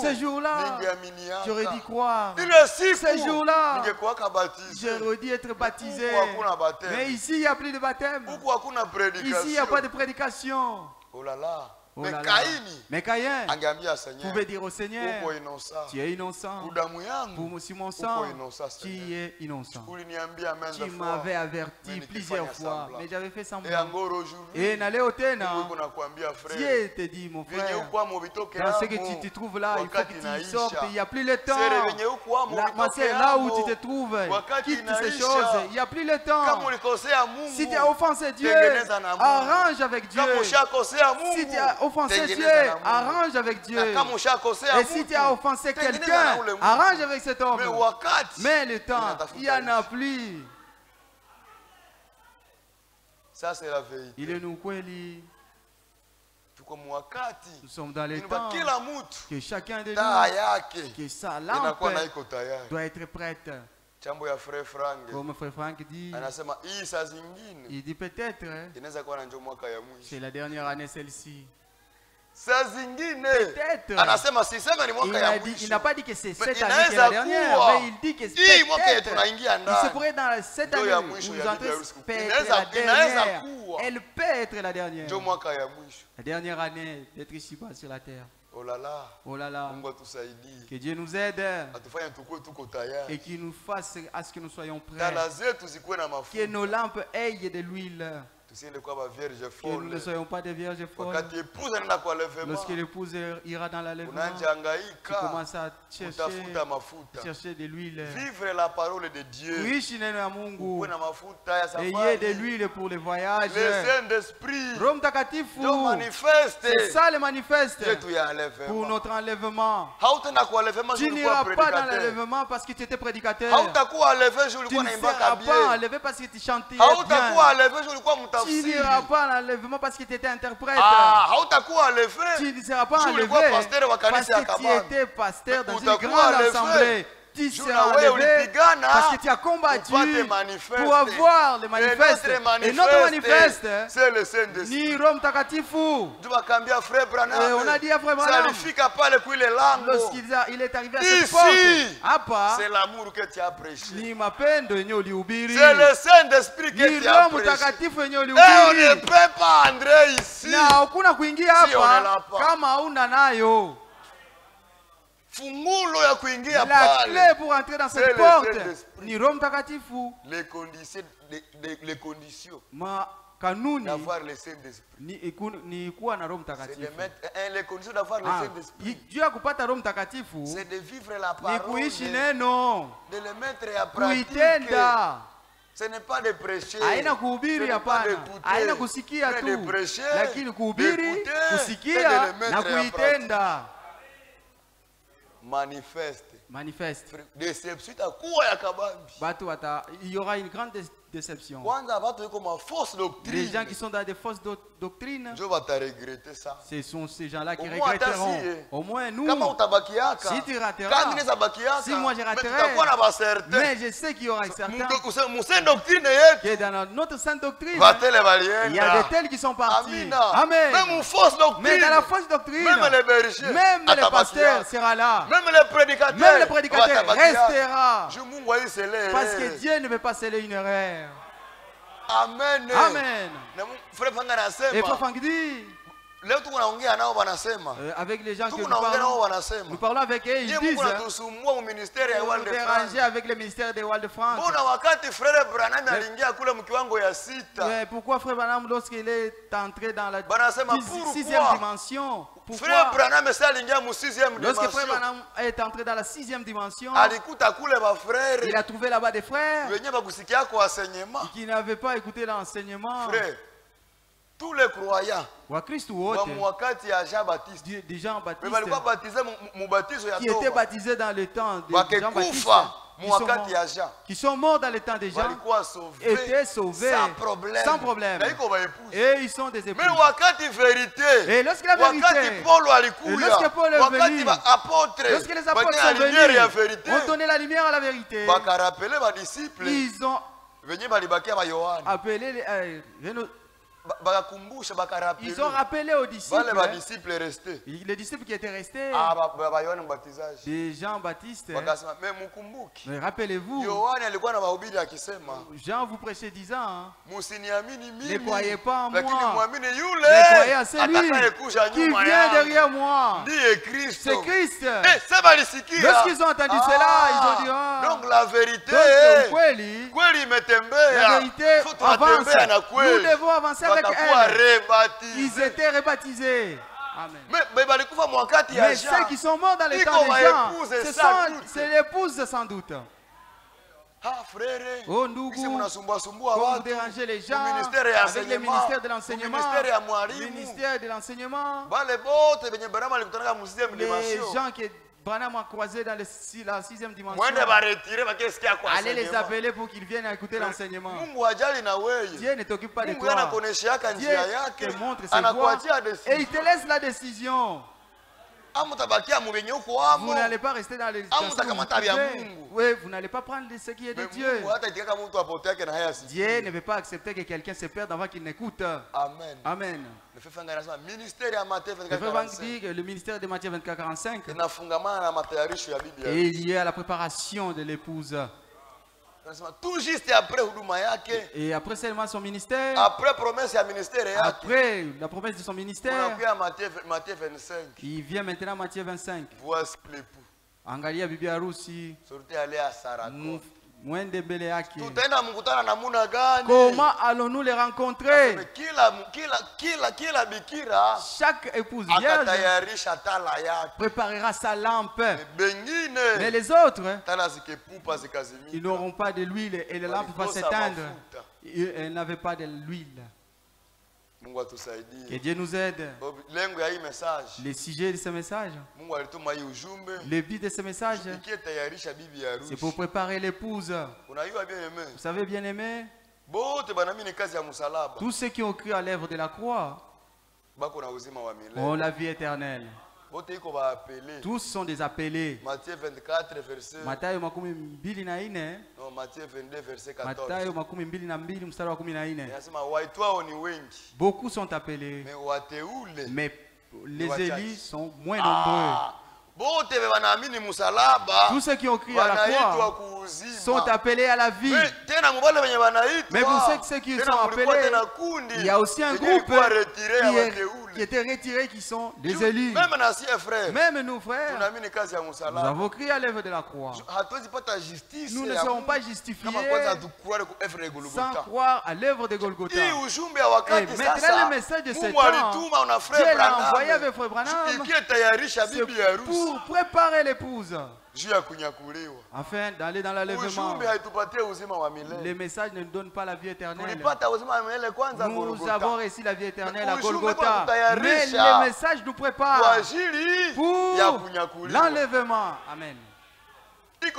Ce jour-là, j'aurais dû croire. Ce jour-là, j'aurais dû être baptisé. Mais ici, il n'y a plus de baptême. Ici, il n'y a pas de prédication. Oh là là. Mais Caïn pouvait dire au Seigneur, tu es innocent. Pour mon sang, tu es innocent. Tu m'avais averti plusieurs fois, mais j'avais fait semblant. Et n'allez au Téna, Dieu te dit, mon frère, dans ce que tu te trouves là, il faut que tu sortes, il n'y a plus le temps. Ma soeur, là où tu te trouves, quitte ces choses, il n'y a plus le temps. Si tu as offensé Dieu, arrange avec Dieu. Si tu as offensé Dieu, arrange avec Dieu. Et si tu as offensé quelqu'un, arrange avec cet homme. Mais le temps, il n'y en a plus. Ça, c'est la vérité. Il est nous kweli. Nous sommes dans les temps que chacun de nous, que sa lampe doit être prête. Comme frère Frank dit, il dit peut-être c'est la dernière année celle-ci. Peut-être. Il n'a pas dit que c'est cette année qui est la dernière, mais il dit que c'est peut-être. Il se pourrait dans cette année où nous entrons, peut être la dernière. Elle peut être la dernière. La dernière année d'être ici-bas sur la terre. Oh là là. Oh là là. Que Dieu nous aide et qu'il nous fasse à ce que nous soyons prêts. Que nos lampes aient de l'huile. Que nous ne soyons pas des vierges folles. Lorsque l'épouse ira dans l'enlèvement, tu commences à chercher de l'huile. Vivre la parole de Dieu. Et il y a de l'huile pour les voyages. Le Saint-Esprit. C'est ça le manifeste pour notre enlèvement. Tu n'iras pas dans l'enlèvement parce que tu étais prédicateur. Tu ne seras pas enlevé parce que tu chantais bien. Tu n'iras pas à l'enlèvement parce que tu étais interprète. Tu ne seras pas enlevé parce que tu étais pasteur dans une grande assemblée. Tu seras enlevé parce que tu as combattu pour avoir le manifeste. Et notre manifeste, c'est le Saint-Esprit. Ni Rome Takatifu. Et on a dit à Frère Branham, lorsqu'il est arrivé à cette porte, c'est l'amour que tu as prêché. C'est le Saint-Esprit que tu as prêché. Et on ne peut pas entrer ici si on ne l'a pas. La clé pour entrer dans cette porte, ni Rome Takatifu. Les conditions d'avoir le Saint-Esprit. Ni kuwa na Roho Mtakatifu. Les conditions d'avoir le Saint-Esprit. Juu ya kupata Roho Mtakatifu c'est de vivre la parole. Ni kuishi neno. De le mettre à pratique. Kuitenda. Ce n'est pas de prêcher. Haina kuhubiri hapana. Haina kusikia tu. Lakini kuhubiri, kusikia na kuitenda. Manifeste. Déception. Il y aura une grande déception. Les gens qui sont dans des fausses doctrines, ce sont ces gens-là qui regretteront. Au moins nous, si tu rateras, si moi je raterai, mais je sais qu'il y aura certains qui dans notre sainte doctrine, il y a de tels qui sont partis. Amen. Mais dans la fausse doctrine, même les pasteurs seront là. Même le prédicateur restera. Parce que Dieu ne veut pas sceller une erreur. Amen. Amen. Et Frère Frank dit, avec les gens que nous parlons avec eux, ils disent nous déranger avec le ministère des Waldes de France. Mais pourquoi Frère Branham, lorsqu'il est entré dans la 6e dimension, Frère Branham lorsque Frère Branham est entré dans la 6e dimension, il a trouvé là-bas des frères qui n'avaient pas écouté l'enseignement. Tous les croyants des gens baptisés qui étaient baptisés dans le temps de Jean-Baptiste, qui sont morts dans le temps des gens, étaient sauvés sans problème. Et ils sont des époux. Et lorsque la vérité, lorsque Paul est venu, lorsque les apôtres sont venus, ont donné la lumière à la vérité, ils ont appelé Ils ont rappelé aux disciples. Les disciples qui étaient restés. Des Jean-Baptiste. Mais rappelez-vous. Jean vous prêchait disant. Ne croyez pas en moi. Mais croyez à celui qui vient derrière moi. C'est Christ. Lorsqu'ils ont entendu cela, ils ont dit donc la vérité. La vérité avance. Nous devons avancer avec elle. Ils étaient rebaptisés. Amen. Mais ceux qui sont morts dans les temps des gens, c'est l'épouse sans doute. Oh Ndougou, quand vous dérangez les gens avec le ministère de l'enseignement, les gens qui Branham a croisé dans la 6e dimension. Allez les appeler pour qu'ils viennent écouter l'enseignement. Dieu ne t'occupe pas de toi. Dieu te montre ses voies et il te laisse la décision. Vous n'allez pas rester dans les oui, vous n'allez pas prendre ce qui est de Dieu. Dieu ne veut pas accepter que quelqu'un se perde avant qu'il n'écoute. Amen. Amen. Le frère dit que le ministère de Matthieu 24-45 et il y a la préparation de l'épouse. Tout juste après et après seulement son ministère, après promesse à ministère, après la promesse de son ministère, Matthieu 25. Il vient maintenant Matthieu 25. Voici l'époux. Angalia bibi harusi. Sortez aller à Sarako. Comment allons-nous les rencontrer? Chaque épouse vierge préparera sa lampe. Mais les autres, ils n'auront pas de l'huile et la lampe va s'éteindre. Elles n'avaient pas de l'huile. Que Dieu nous aide. Le sujet de ce message, le but de ce message, c'est pour préparer l'épouse. Vous savez, bien aimé, tous ceux qui ont cru à l'œuvre de la croix ont la vie éternelle. Tous sont des appelés. Matthieu 24, verset. Matthieu 22, non, Matthieu 22, verset 14. Beaucoup sont appelés, mais les élus sont moins nombreux. Tous ceux qui ont crié à la croix sont appelés à la vie. Mais pour ceux qui sont appelés, il y a aussi un groupe qui était retiré, qui sont des élus. Même nous, frères, nous avons crié à l'œuvre de la croix. Nous ne serons pas justifiés sans croire à l'œuvre de Golgotha. Et maintenant, le message de ce temps, Dieu l'a envoyé avec Frère Branham pour préparer l'épouse afin d'aller dans l'enlèvement. Les messages ne nous donnent pas la vie éternelle. Nous avons reçu la vie éternelle à Golgotha. Mais les messages nous préparent pour l'enlèvement. Amen. Tu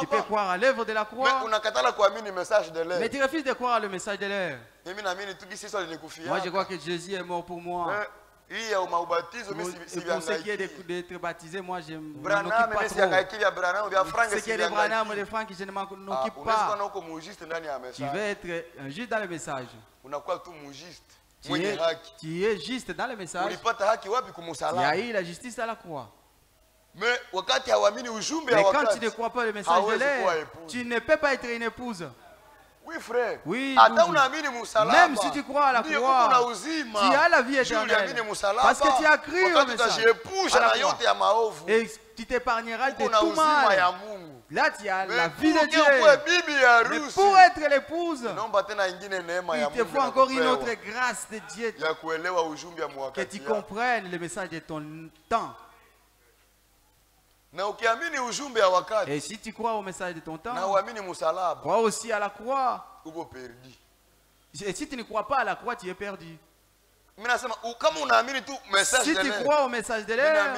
peux croire à l'œuvre de la croix, mais tu refuses de croire à le message de l'air. Moi je crois que Jésus est mort pour moi. Et pour ceux qui est d'être baptisé, moi je ne m'occupe pas trop. Ce qui est des Branham ou des Franck, je ne m'en occupe pas. Tu veux être un juste dans le message. Tu es juste dans le message. Il y a eu la justice à la croix. Mais quand tu ne crois pas le message de l'air, tu ne peux pas être une épouse. Oui, frère. Oui, même si tu crois à la croix, tu as la vie éternelle. Parce que tu as cru au message à la croix. Et tu t'épargneras de tout mal. Là, tu as la vie de Dieu. Mais pour être l'épouse, il te faut encore une autre grâce de Dieu. Que tu comprennes le message de ton temps. Et si tu crois au message de ton temps, crois aussi à la croix. Et si tu ne crois pas à la croix, tu es perdu. Si tu crois au message de l'air,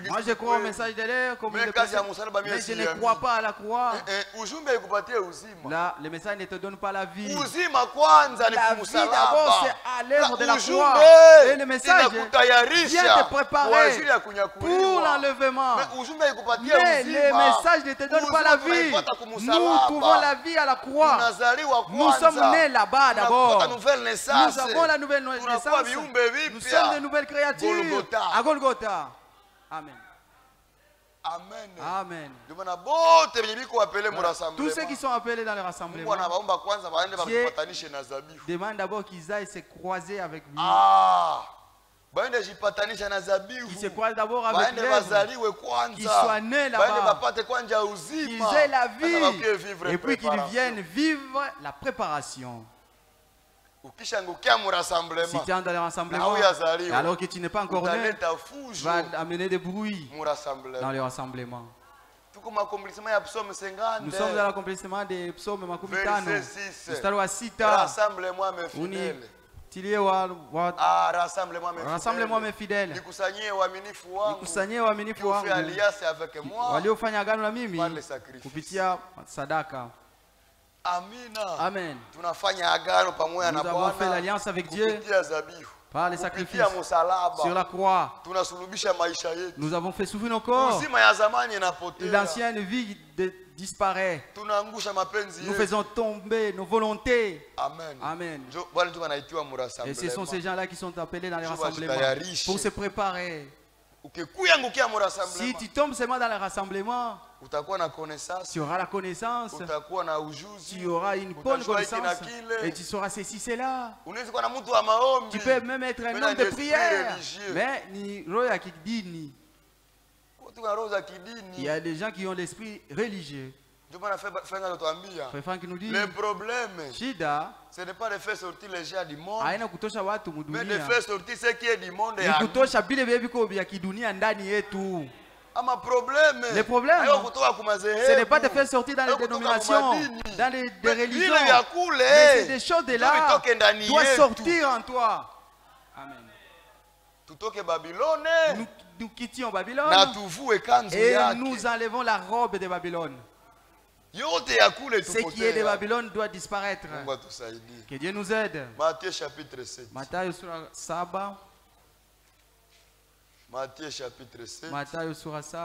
moi je crois au message de l'air, comme mais je ne crois pas à la croix. Là, le message ne te donne pas la vie. La vie d'abord, c'est à l'œuvre de la croix. Et le message vient te préparer pour l'enlèvement. Mais le message ne te donne pas la vie. Nous trouvons la vie à la croix. Nous sommes nés là-bas d'abord. Nous avons la nouvelle naissance. Nous sommes de nouvelles créatures à Golgotha. Amen. Amen. Amen. Tous ceux qui sont appelés dans le rassemblement, Dieu demande d'abord qu'ils aillent se croiser avec lui. Qu'ils se croisent d'abord avec l'œuvre, qu'ils soient nés là-bas, qu'ils aient la vie, et puis qu'ils viennent vivre la préparation. Si tu es dans le rassemblement, alors que tu n'es pas encore né, tu vas amener des bruits dans le rassemblement. Nous sommes dans l'accomplissement des psaumes Makubitano. Mstari wa 6. Rassemble-moi mes fidèles. Nikusanyie waaminifu wangu waliofanya agano na mimi kupitia sadaka. Amen. Nous avons fait l'alliance avec Dieu par les sacrifices sur la croix. Nous avons fait souffrir nos corps. L'ancienne vie disparaît. Nous faisons tomber nos volontés. Amen. Et ce sont ces gens-là qui sont appelés dans les rassemblements pour se préparer. Si tu tombes seulement dans le rassemblement, tu auras la connaissance, tu auras une bonne connaissance et tu sauras ceci, cela. Tu peux même être un homme de prière, mais ni roya kidini. Il y a des gens qui ont l'esprit religieux. Frère Franck nous dit, le problème, ce n'est pas de faire sortir les gens du monde, mais de faire sortir ce qui est du monde. Le problème, ce n'est pas de faire sortir dans les dénominations, dans les religions, mais c'est des choses de là qui doivent sortir en toi. Amen. Nous quittions Babylone et nous enlevons la robe de Babylone. Ce qui est de Babylone doit disparaître. Que Dieu nous aide. Matthieu chapitre 7. Matthieu sura 7. Matthieu chapitre 7. Matthieu sura 7.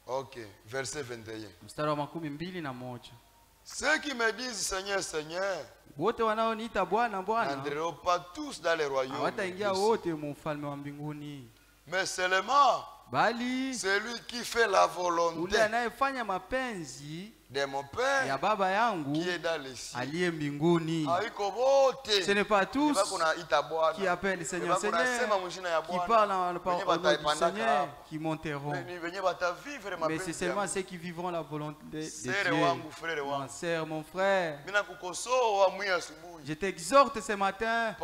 Ok, verset 21. Mstari wa 21. Ceux qui me disent Seigneur, Seigneur, wote wanaoniita Bwana Bwana n'entreront pas tous dans les royaumes. Hawataingia wote mu ufalme wa mbinguni. Mais seulement bali celui qui fait la volonté ule anayefanya mapenzi de mon Père ya Baba yangu qui est dans les cieux. Aliye mbinguni. Ce n'est pas tous qui appellent Seigneur, Seigneur, qui parlent en parole du Seigneur, qui monteront. Mais c'est seulement ceux qui vivront la volonté de Dieu. Ma sœur, mon frère, je t'exhorte ce matin,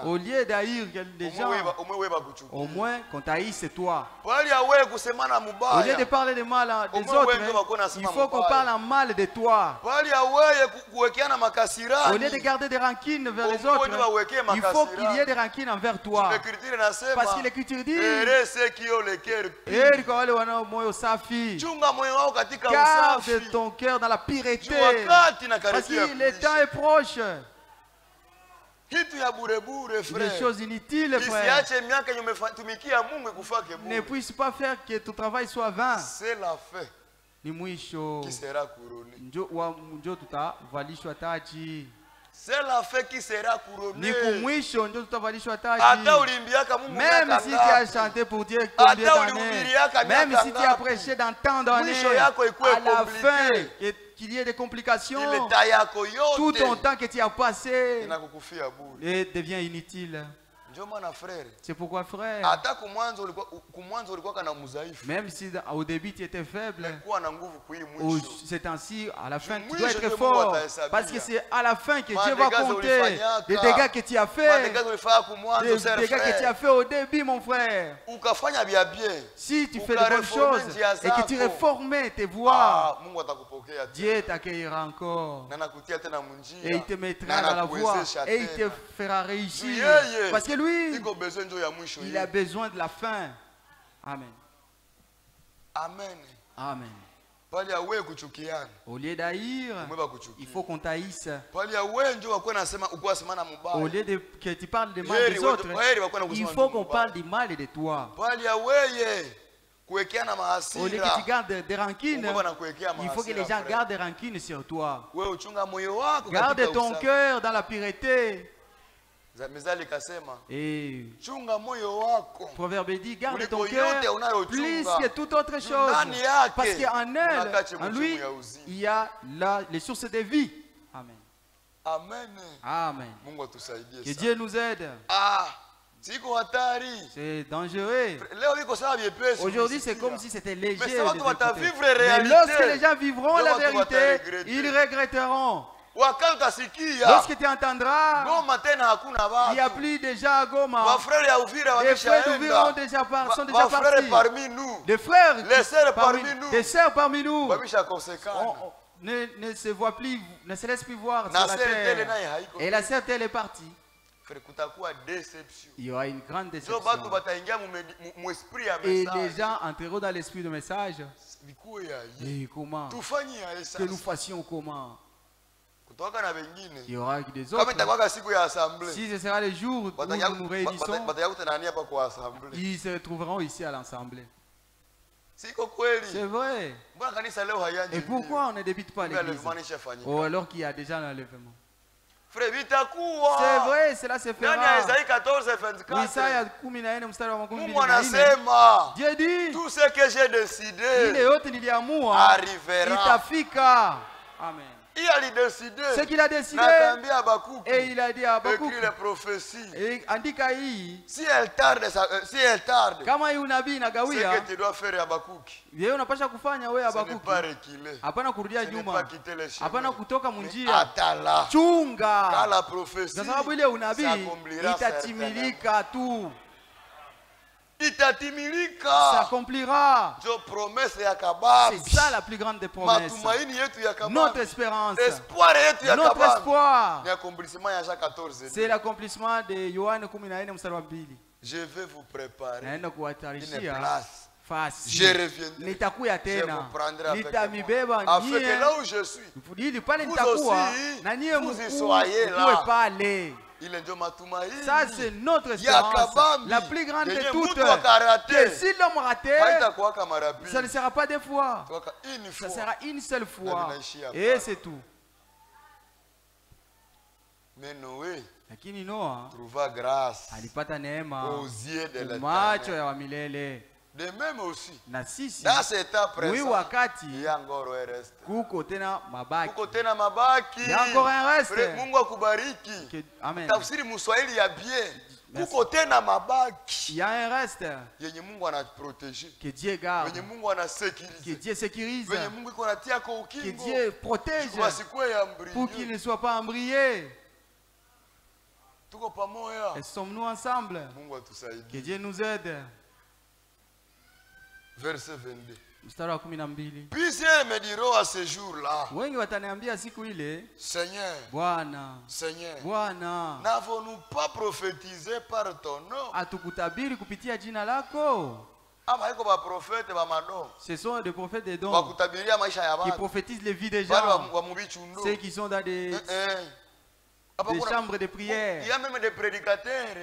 au lieu d'haïr des gens, au moins qu'on t'haïsse toi. Au lieu de parler de mal des autres, il faut qu'on parle en mal de toi. Au lieu de garder des rancines vers les autres, il faut qu'il y ait des rancines envers toi. Parce que l'Écriture dit, garde ton cœur dans la pureté, parce que le temps est proche. Des choses inutiles, frère, ne puisse pas faire que ton travail soit vain. C'est la fin qui sera couronnée. C'est la fin qui sera couronnée. Même si tu as chanté pour Dieu combien d'années, même si tu as prêché dans tant d'années, à la fin, qu'il y ait des complications, tout ton temps que tu as passé devient inutile. C'est pourquoi frère, même si au début tu étais faible, c'est ainsi à la fin tu dois être fort. Parce que c'est à la fin que Dieu va compter les dégâts que tu as fait. Les dégâts que tu as fait au début, mon frère. Si tu fais de bonnes choses et que tu réformes tes voies, Dieu t'accueillera encore. Et il te mettra dans la voie et il te fera réussir. Parce que lui, il a besoin de la fin. Amen. Amen. Amen. Au lieu d'haïr, il faut qu'on t'haïsse. Au lieu que tu parles du mal des autres, il faut qu'on parle du mal de toi. Au lieu que tu gardes des rancines, il faut que les gens gardent des rancines sur toi. Garde ton cœur dans la pureté. Et Proverbe dit, garde ton cœur plus que toute autre chose. Parce qu'en elle, en lui, il y a les sources de vie. Amen. Amen. Amen. Que Dieu nous aide. C'est dangereux. Aujourd'hui, c'est comme si c'était léger. Mais lorsque les gens vivront la vérité, ils regretteront. Lorsque tu entendras, il n'y a plus déjà à Goma. Les frères d'Ouvira sont déjà partis. Les frères, les sœurs parmi nous ne se voient plus, ne se laissent plus voir sur la terre. Et la sœur telle est partie. Il y aura une grande déception. Et les gens entreront dans l'esprit de message. Et comment? Que nous fassions comment? Il y aura des autres. Si ce sera le jour où nous nous réunissons, ils se trouveront ici à l'assemblée. C'est vrai. Et pourquoi on ne débute pas l'église? Oh, alors qu'il y a déjà l'enlèvement. C'est vrai, cela se fera. Isaya 14:14. Dieu dit, tout ce que j'ai décidé arrivera. Amen. Il a décidé. Ce qu'il a décidé. Et il a dit à Habakkuk. Écrit les prophéties. Si elle tarde, kama hii unabii inagawia, ce que tu dois faire Habakkuk. Yeye unapasha kufanya wewe Habakkuk. Ce n'est pas reculer. Hapana kurudia nyuma. Hapana kutoka munjia. Atala. Chunga. Car la prophétie. Kwa sababu ile unabii itatimilika tu. Ça accomplira. C'est ça la plus grande des promesses. Notre espérance. Notre espoir. C'est l'accomplissement de Yohane 14:2. Je vais vous préparer une place. Je reviendrai. Je vous prendrai avec moi. Afin que là où je suis, vous y soyez là. Ça c'est notre espérance, la plus grande de toutes. Que si l'homme raté, ça ne sera pas deux fois, ça sera une seule fois. Et c'est tout. Mais Noé trouva grâce aux yeux de l'Éternel. De même aussi, dans cet état présent, il y a encore un reste. Kuko tena mabaki. Il y a encore un reste. Mungu akubariki. Amen. Tafsiri Muswahili ya bien. Kuko tena mabaki. Il y a un reste. Yenye Mungu anaprotéger. Que Dieu garde. Yenye Mungu anasécuriser. Que Dieu sécurise. Yenye Mungu iko natia kwa ukingo. Que Dieu protège. Pour qu'il ne soit pas embrayé. Tuko pamoja. Et sommes-nous ensemble? Mungu atusaidie. Que Dieu nous aide. Verset 22. Plusieurs me diront à ce jour-là, Seigneur, Bwana, n'avons-nous pas prophétisé par ton nom? Ce sont des prophètes des dons qui prophétisent les vies des gens, ceux qui sont dans des chambres de prière. Il y a même des prédicateurs.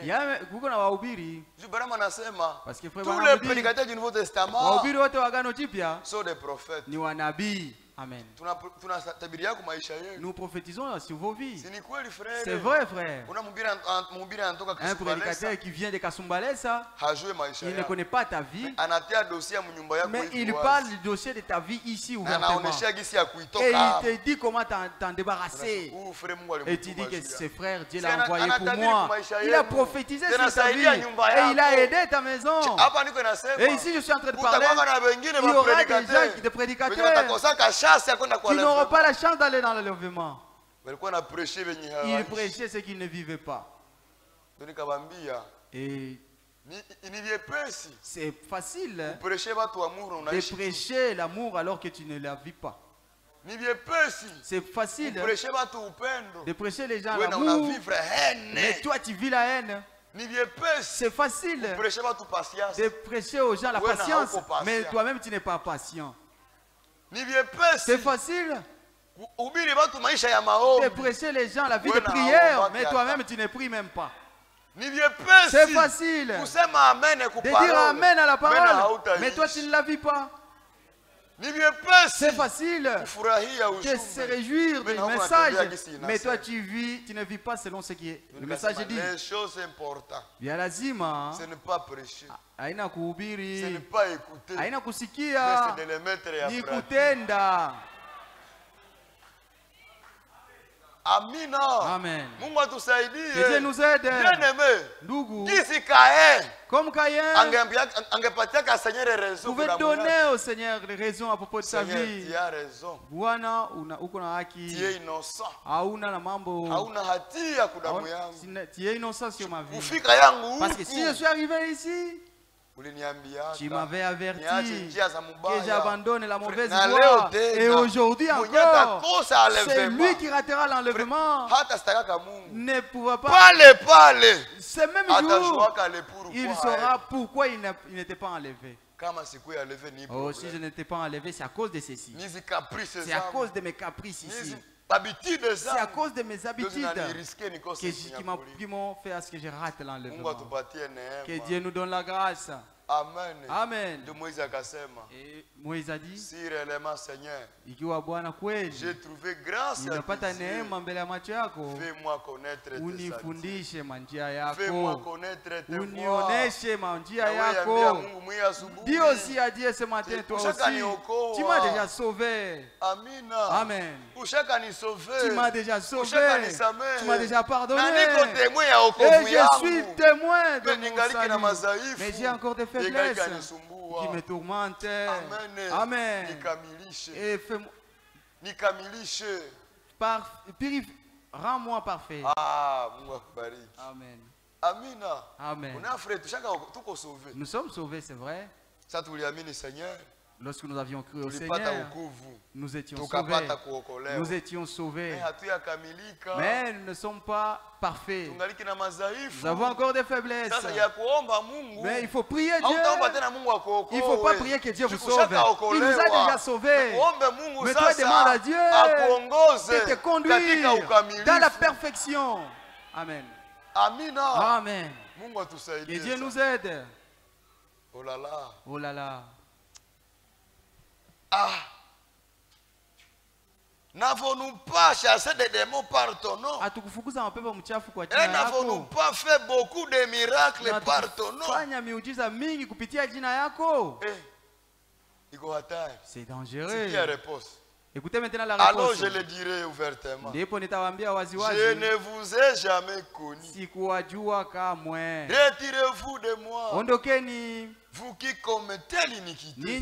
Parce que tous les prédicateurs du Nouveau Testament sont des prophètes. Amen. Nous prophétisons sur vos vies. C'est vrai, frère. Un prédicateur qui vient de Kasumbalesa, il ne connaît pas ta vie, mais il parle du dossier de ta vie ici ouvertement. Et il te dit comment t'en débarrasser. Et tu dis que ce frère, Dieu l'a envoyé pour moi. Il a prophétisé sur ta vie et il a aidé ta maison. Et ici, je suis en train de parler. Il y aura des prédicateurs qui n'auront pas la chance d'aller dans l'enlèvement. Ils prêchaient ce qu'ils ne vivaient pas. Et c'est facile de prêcher l'amour alors que tu ne la vis pas. C'est facile de prêcher les gens l'amour, mais toi tu vis la haine. C'est facile de prêcher aux gens la patience, mais toi-même tu n'es pas patient. C'est facile de prêcher les gens la vie de prière, mais toi-même tu ne pries même pas. C'est facile de dire amen à la parole, mais toi tu ne la vis pas. C'est facile de se réjouir du message, mais toi tu ne vis pas selon ce qui est le message dit. Les choses importantes, ce n'est pas prêcher, haina kuhubiri, ce n'est pas écouter, haina kusikia, c'est de les mettre ni kutenda. Amina. Amen. Mungu atusaidie. Dieu nous aide. Bien-aimé. Ndugu. Kisi Caïn. Comme Caïn. Angepatia ka Seigneur raison. Vous pouvez donner au Seigneur des raisons à propos de sa vie. Tu as raison. Bwana uko na haki. Tu es innocent. Hauna na mambo. Hauna hatia kwa damu yangu. Tu es innocent sur ma vie. Ufika yangu. Parce que si je suis arrivé ici, tu m'avais averti que j'abandonne la mauvaise voie. Et aujourd'hui encore, c'est lui qui ratera l'enlèvement. Ne pourra pas. Ce même jour, il saura pourquoi il n'était pas enlevé. Oh, si je n'étais pas enlevé, c'est à cause de ceci. C'est à cause de mes caprices ici. C'est à cause de mes habitudes qui m'ont fait à ce que je rate l'enlèvement. Que Dieu nous donne la grâce. Amen. Amen. De Moïse akasema. Et Moïse a dit, si réellement Seigneur, ikiwa Bwana kweli j'ai trouvé grâce nimepata neema mbele ya macho yako, fais-moi connaître tes unifundishe manjia yako, fais-moi connaître tes voies, unioneshe manjia yako. Dis aussi à Dieu ce matin, toi aussi, tu m'as déjà sauvé. Amina. Amen. Tu m'as déjà sauvé. Tu m'as déjà pardonné. Et je suis témoin de mon salut. Mais j'ai encore des faiblesses qui me tourmentent. Amen. Et fais-moi. Rends-moi parfait. Amen. Amina. Amen. Nous sommes sauvés, c'est vrai. Lorsque nous avions cru au Seigneur, nous étions sauvés. Nous étions sauvés. Mais nous ne sommes pas parfaits. Nous avons encore des faiblesses. Mais il faut prier Dieu. Il ne faut pas prier que Dieu vous sauve. Il nous a déjà sauvés. Mais toi, demande à Dieu de te conduire dans la perfection. Amen. Amen. Que Dieu nous aide. Oh là là. Oh là là. Ah, n'avons-nous pas chassé des démons par ton nom? Et n'avons-nous pas fait beaucoup de miracles par ton nom? C'est dangereux. C'est qui la réponse? Écoutez maintenant la réponse. Alors je le dirai ouvertement. Je ne ne vous ai jamais connu. Retirez-vous de moi. Vous qui commettez l'iniquité.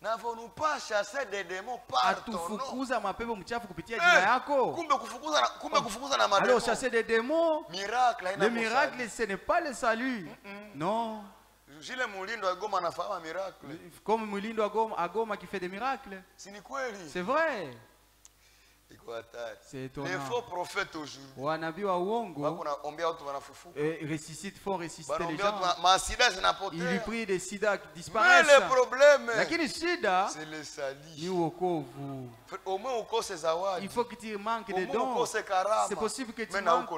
N'avons-nous pas chassé des démons par ton nom? Alors chasser des démons, miracle, le miracle ce n'est pas le salut. Non. Comme Mulindo à Goma qui fait des miracles. C'est vrai. C'est étonnant. Les faux prophètes aujourd'hui font ressusciter les gens. Ils prient des sida qui disparaissent. Mais le problème, c'est le salut. Il faut que tu manques de dons. C'est possible que tu manques,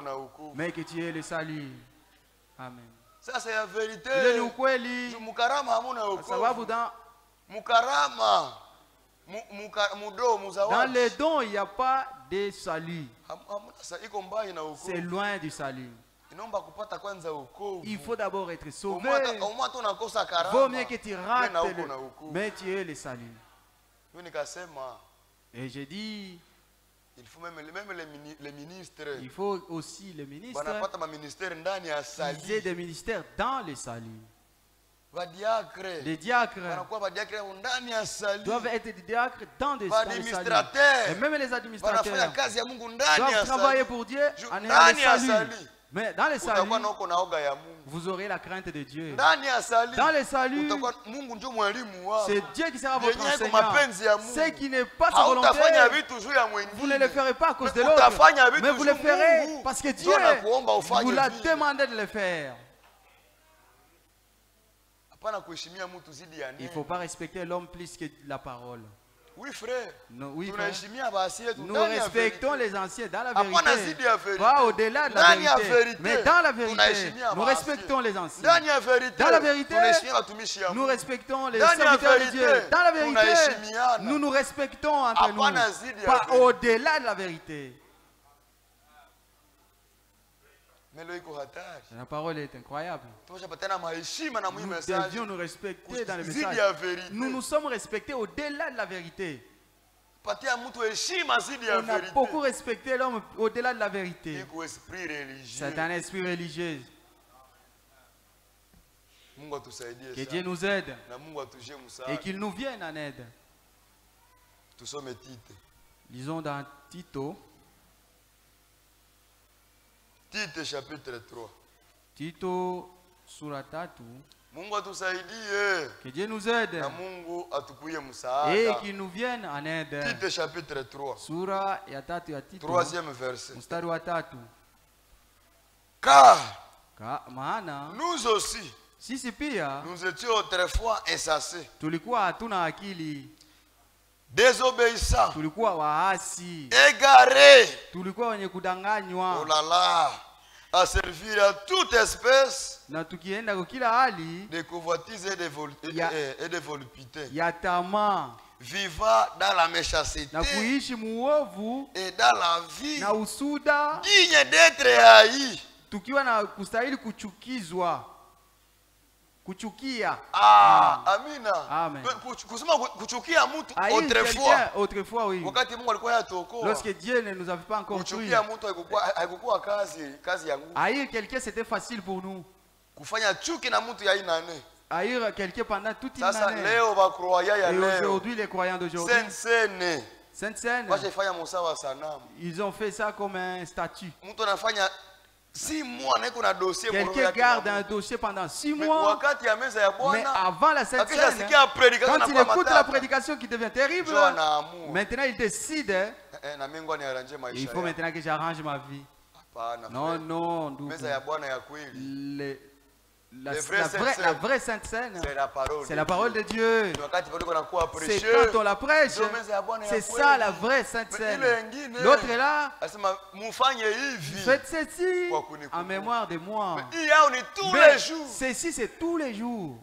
mais que tu aies le salut. Amen. Ça c'est la vérité. Mukarama. Dans les dons, il n'y a pas de salut. C'est loin du salut. Il faut d'abord être sauvé. Vaut mieux que tu rates, mais tu es le salut. Et j'ai dit, il faut même les ministres. Il faut aussi les ministres. Ils aient des ministères dans le salut. Les diacres doivent être des diacres dans le salut. Et même les administrateurs doivent travailler pour Dieu en ayant le salut. Mais dans le salut, vous aurez la crainte de Dieu. Dans le salut, c'est Dieu qui sera votre enseignant. Ce qui n'est pas sa volonté, vous ne le ferez pas à cause de l'autre, mais vous le ferez parce que Dieu vous l'a demandé de le faire. Il ne faut pas respecter l'homme plus que la parole. Oui, frère. Oui, frère. Nous respectons les anciens dans la vérité. Pas au-delà de la vérité. Mais dans la vérité, nous respectons les anciens. Dans la vérité, nous respectons les serviteurs de Dieu. Dans la vérité, nous nous respectons entre nous. Pas au-delà de la vérité. La parole est incroyable. Nous devions nous respecter dans le message. Nous nous sommes respectés au-delà de la vérité. On a beaucoup respecté l'homme au-delà de la vérité. C'est un esprit religieux. Que Dieu nous aide et qu'il nous vienne en aide. Lisons dans Tito. Tite chapitre 3. Tito sura 3. Que Dieu nous aide et qu'il nous vienne en aide. Tite chapitre 3. Sura ya 3 ya Tito. Troisième verset. Mstari wa 3. Car maana nous aussi, sisi pia, nous étions autrefois insensés, tulikuwa hatuna akili, désobéissants, tulikuwa waasi, égarés, tulikuwa wenye kudanganywa, oh là là, à servir à toute espèce na tukienda kwa kila hali de convoitise et de volupté, ya tamaa, vivant dans la méchanceté na kuishi muovu et dans la vie na usuda, digne d'être haï, tukiwa na kustahili kuchukizwa, kuchukia. Amina. Amen. Kusema kuchukia mtu autrefois, oui. Wakati Mungu alikuwa yatuokoa. Lorsque Dieu ne nous avait pas encore pris. Kuchukia mtu haikuwa kazi yangu. Haïr quelqu'un c'était facile pour nous. Kufanya chuki na mtu ya aina nne. Haïr quelqu'un pendant toute une année. Sasa leo ba croyants ya leo. Et aujourd'hui les croyants d'aujourd'hui. Sainte Seine. Ils ont fait ça comme un statut. Mtu anafanya 6 mois na na dossier. Quelqu'un garde un dossier pendant 6 mois. Mais avant la Sainte Seine, quand il écoute la prédication qui devient terrible, maintenant il décide, il faut maintenant que j'arrange ma vie. Non, non, la vraie Sainte Seine, c'est la parole de Dieu. C'est quand on la prêche, c'est ça la vraie Sainte Seine. L'autre est là, faites ceci en mémoire de moi. Mais ceci c'est tous les jours.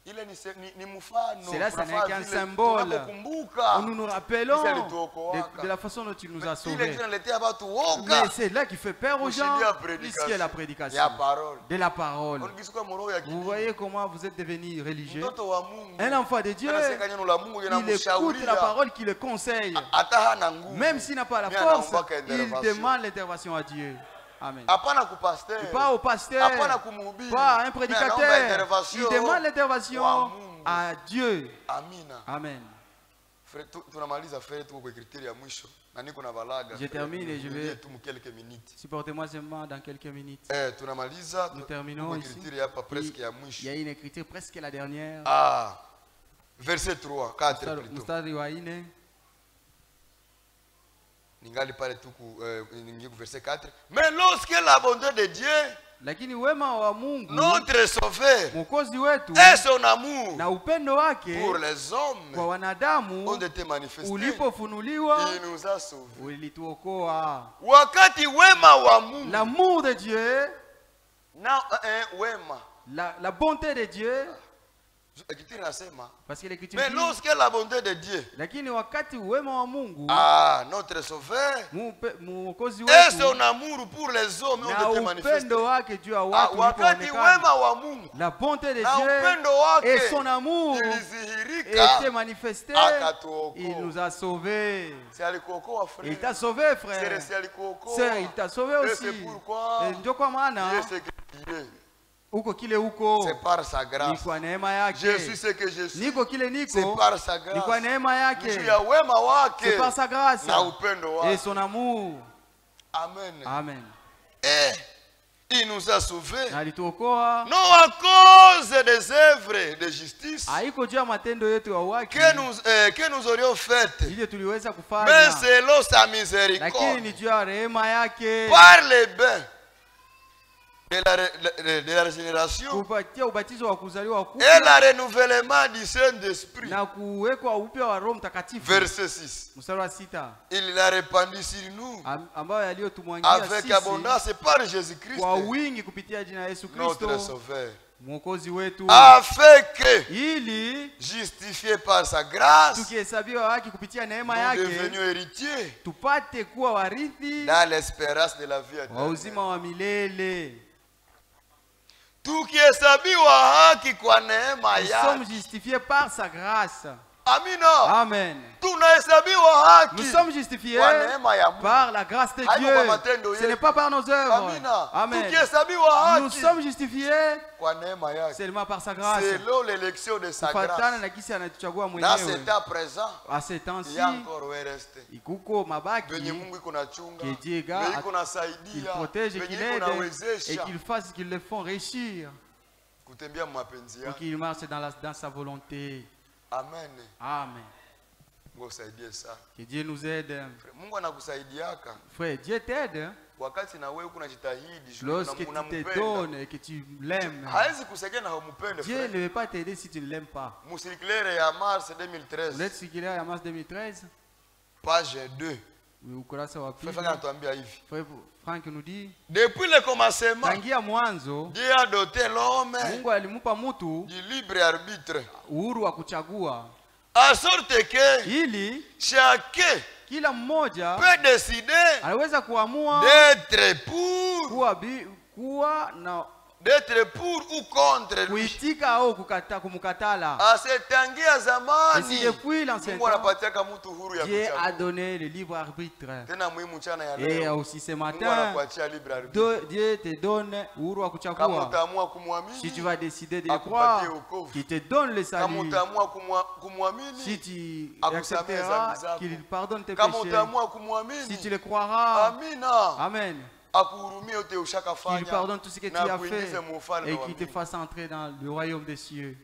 Cela, ce n'est qu'un symbole où nous nous rappelons de la façon dont il nous a sauvés. Mais c'est là qui fait peur aux gens, puisqu'il la prédication de la parole. Vous voyez comment vous êtes devenus religieux. Un enfant de Dieu, il écoute la parole qui le conseille. Même s'il n'a pas la force, il demande l'intervention à Dieu. Amen. Pas au pasteur, pas à un prédicateur. Il demande l'intervention à Dieu. Amen. Je termine et je vais. Supportez-moi seulement dans quelques minutes. Nous terminons ici. Il y a une écriture presque la dernière. Verset 3, 4. Verset 4. Mais lorsque la bonté de Dieu, notre Sauveur, et son amour pour les hommes ont été manifestés, il nous a sauvés. L'amour de Dieu, la bonté de Dieu, Parce que l'Écriture mais lorsque la bonté de Dieu, notre Sauveur, et son amour pour les hommes ont été manifestés. La bonté de Dieu et son amour étaient manifestés. Il nous a sauvés. Il t'a sauvé, frère. Sœur, il t'a sauvé aussi. C'est par sa grâce. Je suis ce que je suis. C'est par sa grâce. C'est par sa grâce et son amour. Amen. Amen. Et il nous a sauvés. Non à cause des œuvres de justice que nous aurions faites, mais selon sa miséricorde, par les bains de la régénération et le renouvellement du Saint-Esprit. Verset 6. Il l'a répandu sur nous avec abondance par Jésus-Christ, notre Sauveur, afin que, justifié par sa grâce, nous devenions héritiers dans l'espérance de la vie éternelle. Nous sommes justifiés par sa grâce. Amen. Nous sommes justifiés par la grâce de Dieu. Ce n'est pas par nos œuvres. Amen. Nous sommes justifiés seulement par sa grâce. Selon l'élection de sa grâce. Dans ce temps présent, il y a encore il protège, qu'il aide et qu'il fasse qu'ils le font réussir. Pour qu'il marche dans sa volonté. Amen. Amen. Que Dieu nous aide. Frère, Dieu t'aide. Lorsque tu te donnes et que tu l'aimes, Dieu ne veut pas t'aider si tu ne l'aimes pas. Lettre circulaire à mars 2013. Page 2. Frère Franck nous dit, depuis le commencement, Dieu a doté l'homme du libre arbitre, à sorte que chacun peut décider d'être pour ou contre lui. Asetangia zamani, Dieu a donné le libre arbitre. Et aussi ce matin, Dieu te donne uhuru wa kuchagua. Si tu vas décider de le croire, qu'il te donne le salut. Si tu accepteras qu'il pardonne tes péchés, si tu le croiras, Amen, qu'il pardonne tout ce que tu as fait et qu'il te fasse entrer dans le royaume des cieux.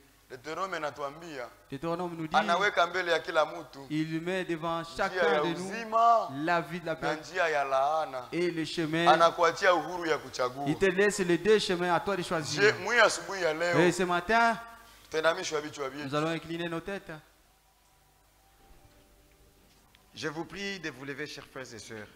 Deutéronome nous dit, il met devant chacun de nous la vie de la paix et le chemin. Il te laisse les deux chemins à toi de choisir. Et ce matin, nous allons incliner nos têtes. Je vous prie de vous lever, chers frères et sœurs.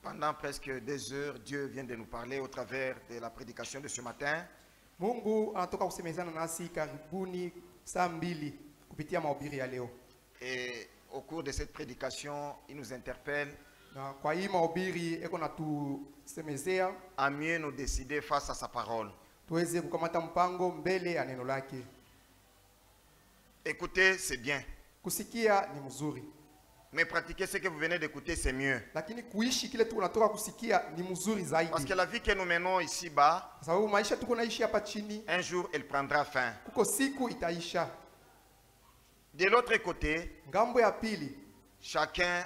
Pendant presque 2 heures, Dieu vient de nous parler au travers de la prédication de ce matin. Et au cours de cette prédication, il nous interpelle à mieux nous décider face à sa parole. Écoutez, c'est bien. Mais pratiquer ce que vous venez d'écouter, c'est mieux. Parce que la vie que nous menons ici-bas, un jour, elle prendra fin. De l'autre côté, chacun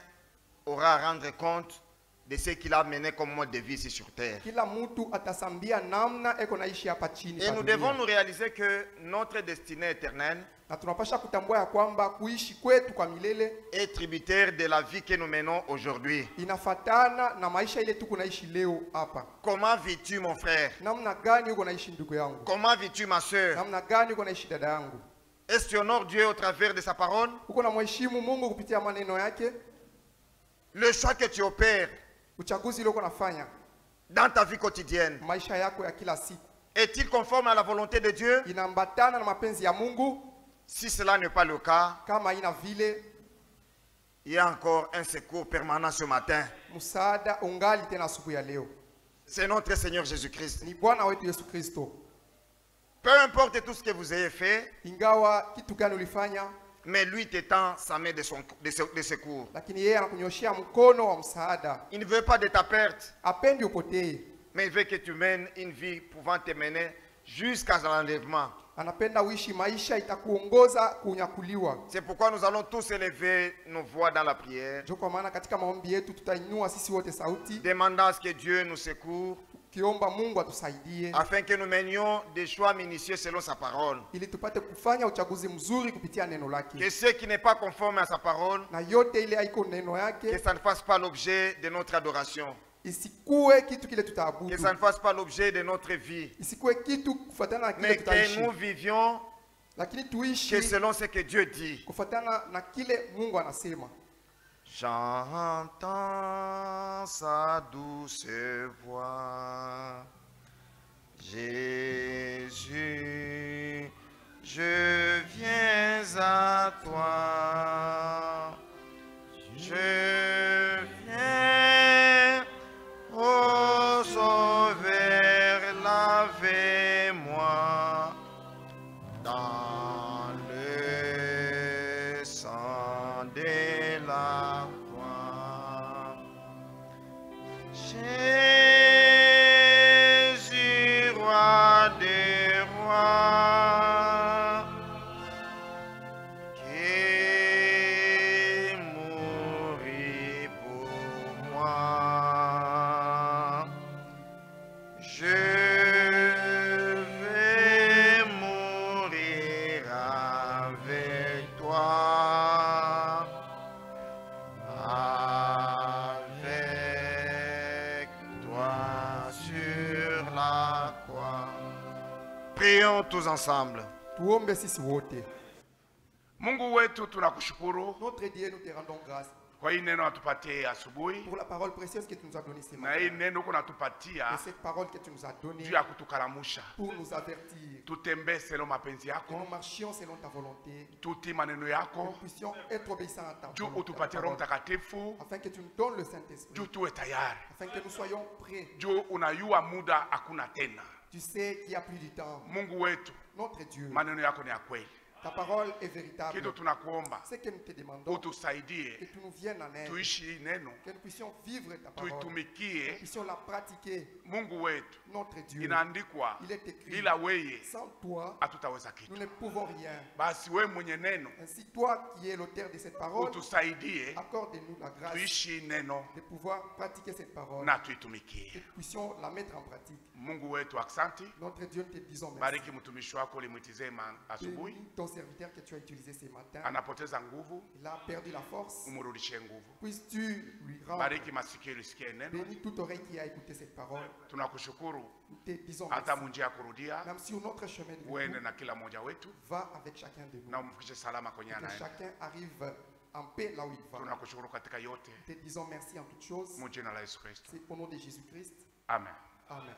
aura à rendre compte de ce qu'il a mené comme mode de vie ici sur terre. Et nous devons nous réaliser que notre destinée éternelle est tributaire de la vie que nous menons aujourd'hui. Comment vis-tu, mon frère? Comment vis-tu, ma soeur? Est-ce que tu honores Dieu au travers de sa parole? Le choix que tu opères dans ta vie quotidienne est-il conforme à la volonté de Dieu? Si cela n'est pas le cas, il y a encore un secours permanent ce matin. C'est notre Seigneur Jésus-Christ. Peu importe tout ce que vous ayez fait, mais lui t'étend sa main de secours. Il ne veut pas de ta perte, mais il veut que tu mènes une vie pouvant te mener jusqu'à l'enlèvement. C'est pourquoi nous allons tous élever nos voix dans la prière, demandant à ce que Dieu nous secoue, afin que nous menions des choix minutieux selon sa parole. Que ce qui n'est pas conforme à sa parole, que ça ne fasse pas l'objet de notre adoration. Que ça ne fasse pas l'objet de notre vie. Mais que nous vivions que selon ce que Dieu dit. J'entends sa douce voix. Jésus, je viens à toi. Je viens, ô Sauveur, lavez-moi dans le sang de la croix. Jésus, roi des rois, qui mourit pour moi. Je vais mourir avec toi, sur la croix. Prions tous ensemble. Mungu wetu tunakushukuru. Notre Dieu, nous te rendons grâce Kwa hii neno atupatie asubuhi. pour la parole précieuse que tu nous as donnée ce Na matin. hii neno kunatupatia Et cette parole que tu nous as donnée juu ya kutukaramusha. pour nous avertir. Tutembee selon mapenzi Que yako. nous marchions selon ta volonté. Tutii maneno Que yako. nous puissions être obéissants à ta Juu volonté. utupatie Roho Mtakatifu. Afin que tu nous donnes le Saint-Esprit. Juu tuwe tayari. Afin que nous soyons prêts. Juu unayua muda hakuna tena. Tu sais qu'il n'y a plus de temps. Mungu wetu, Notre Dieu, maneno yako ni ya kweli. ta parole est véritable. Kitu tunakuomba Ce que nous te demandons, que utusaidie tu nous viennes en aide. tuishi hii neno, Que nous puissions vivre ta parole. Que nous tuitumikie. puissions la pratiquer. Mungu wetu, Notre Dieu, inaandikwa il est écrit, bila weye sans toi, hatutaweza nous kitu. ne pouvons rien. Basi we mwenye neno Ainsi, toi qui es l'auteur de cette parole, utusaidie accorde-nous la grâce tuishi hii neno de pouvoir pratiquer cette parole. na Que tuitumikie. nous puissions la mettre en pratique. Mungu wetu, aksanti. Notre Dieu, nous te disons merci. Bariki mtumishi wako ulimwitizie asubuhi, Bénis ton serviteur que tu as utilisé ce matin. anapoteza nguvu, Il a perdu la force. umurudishie nguvu. Puisses-tu lui rendre. Bariki masikio lisikie neno. Bénis toute oreille qui a écouté cette parole. Tunakushukuru Nous te disons hata merci. munjia ya kurudia Même sur notre chemin de uende vie, na kila mmoja wetu va avec chacun de nous. na umfikishe salama kwenye Que anaenda. chacun arrive en paix là où il va. Tunakushukuru katika yote, Nous te disons merci en toutes choses. mu jina la Yesu Kristo, C'est au nom de Jésus-Christ. amen. Amen.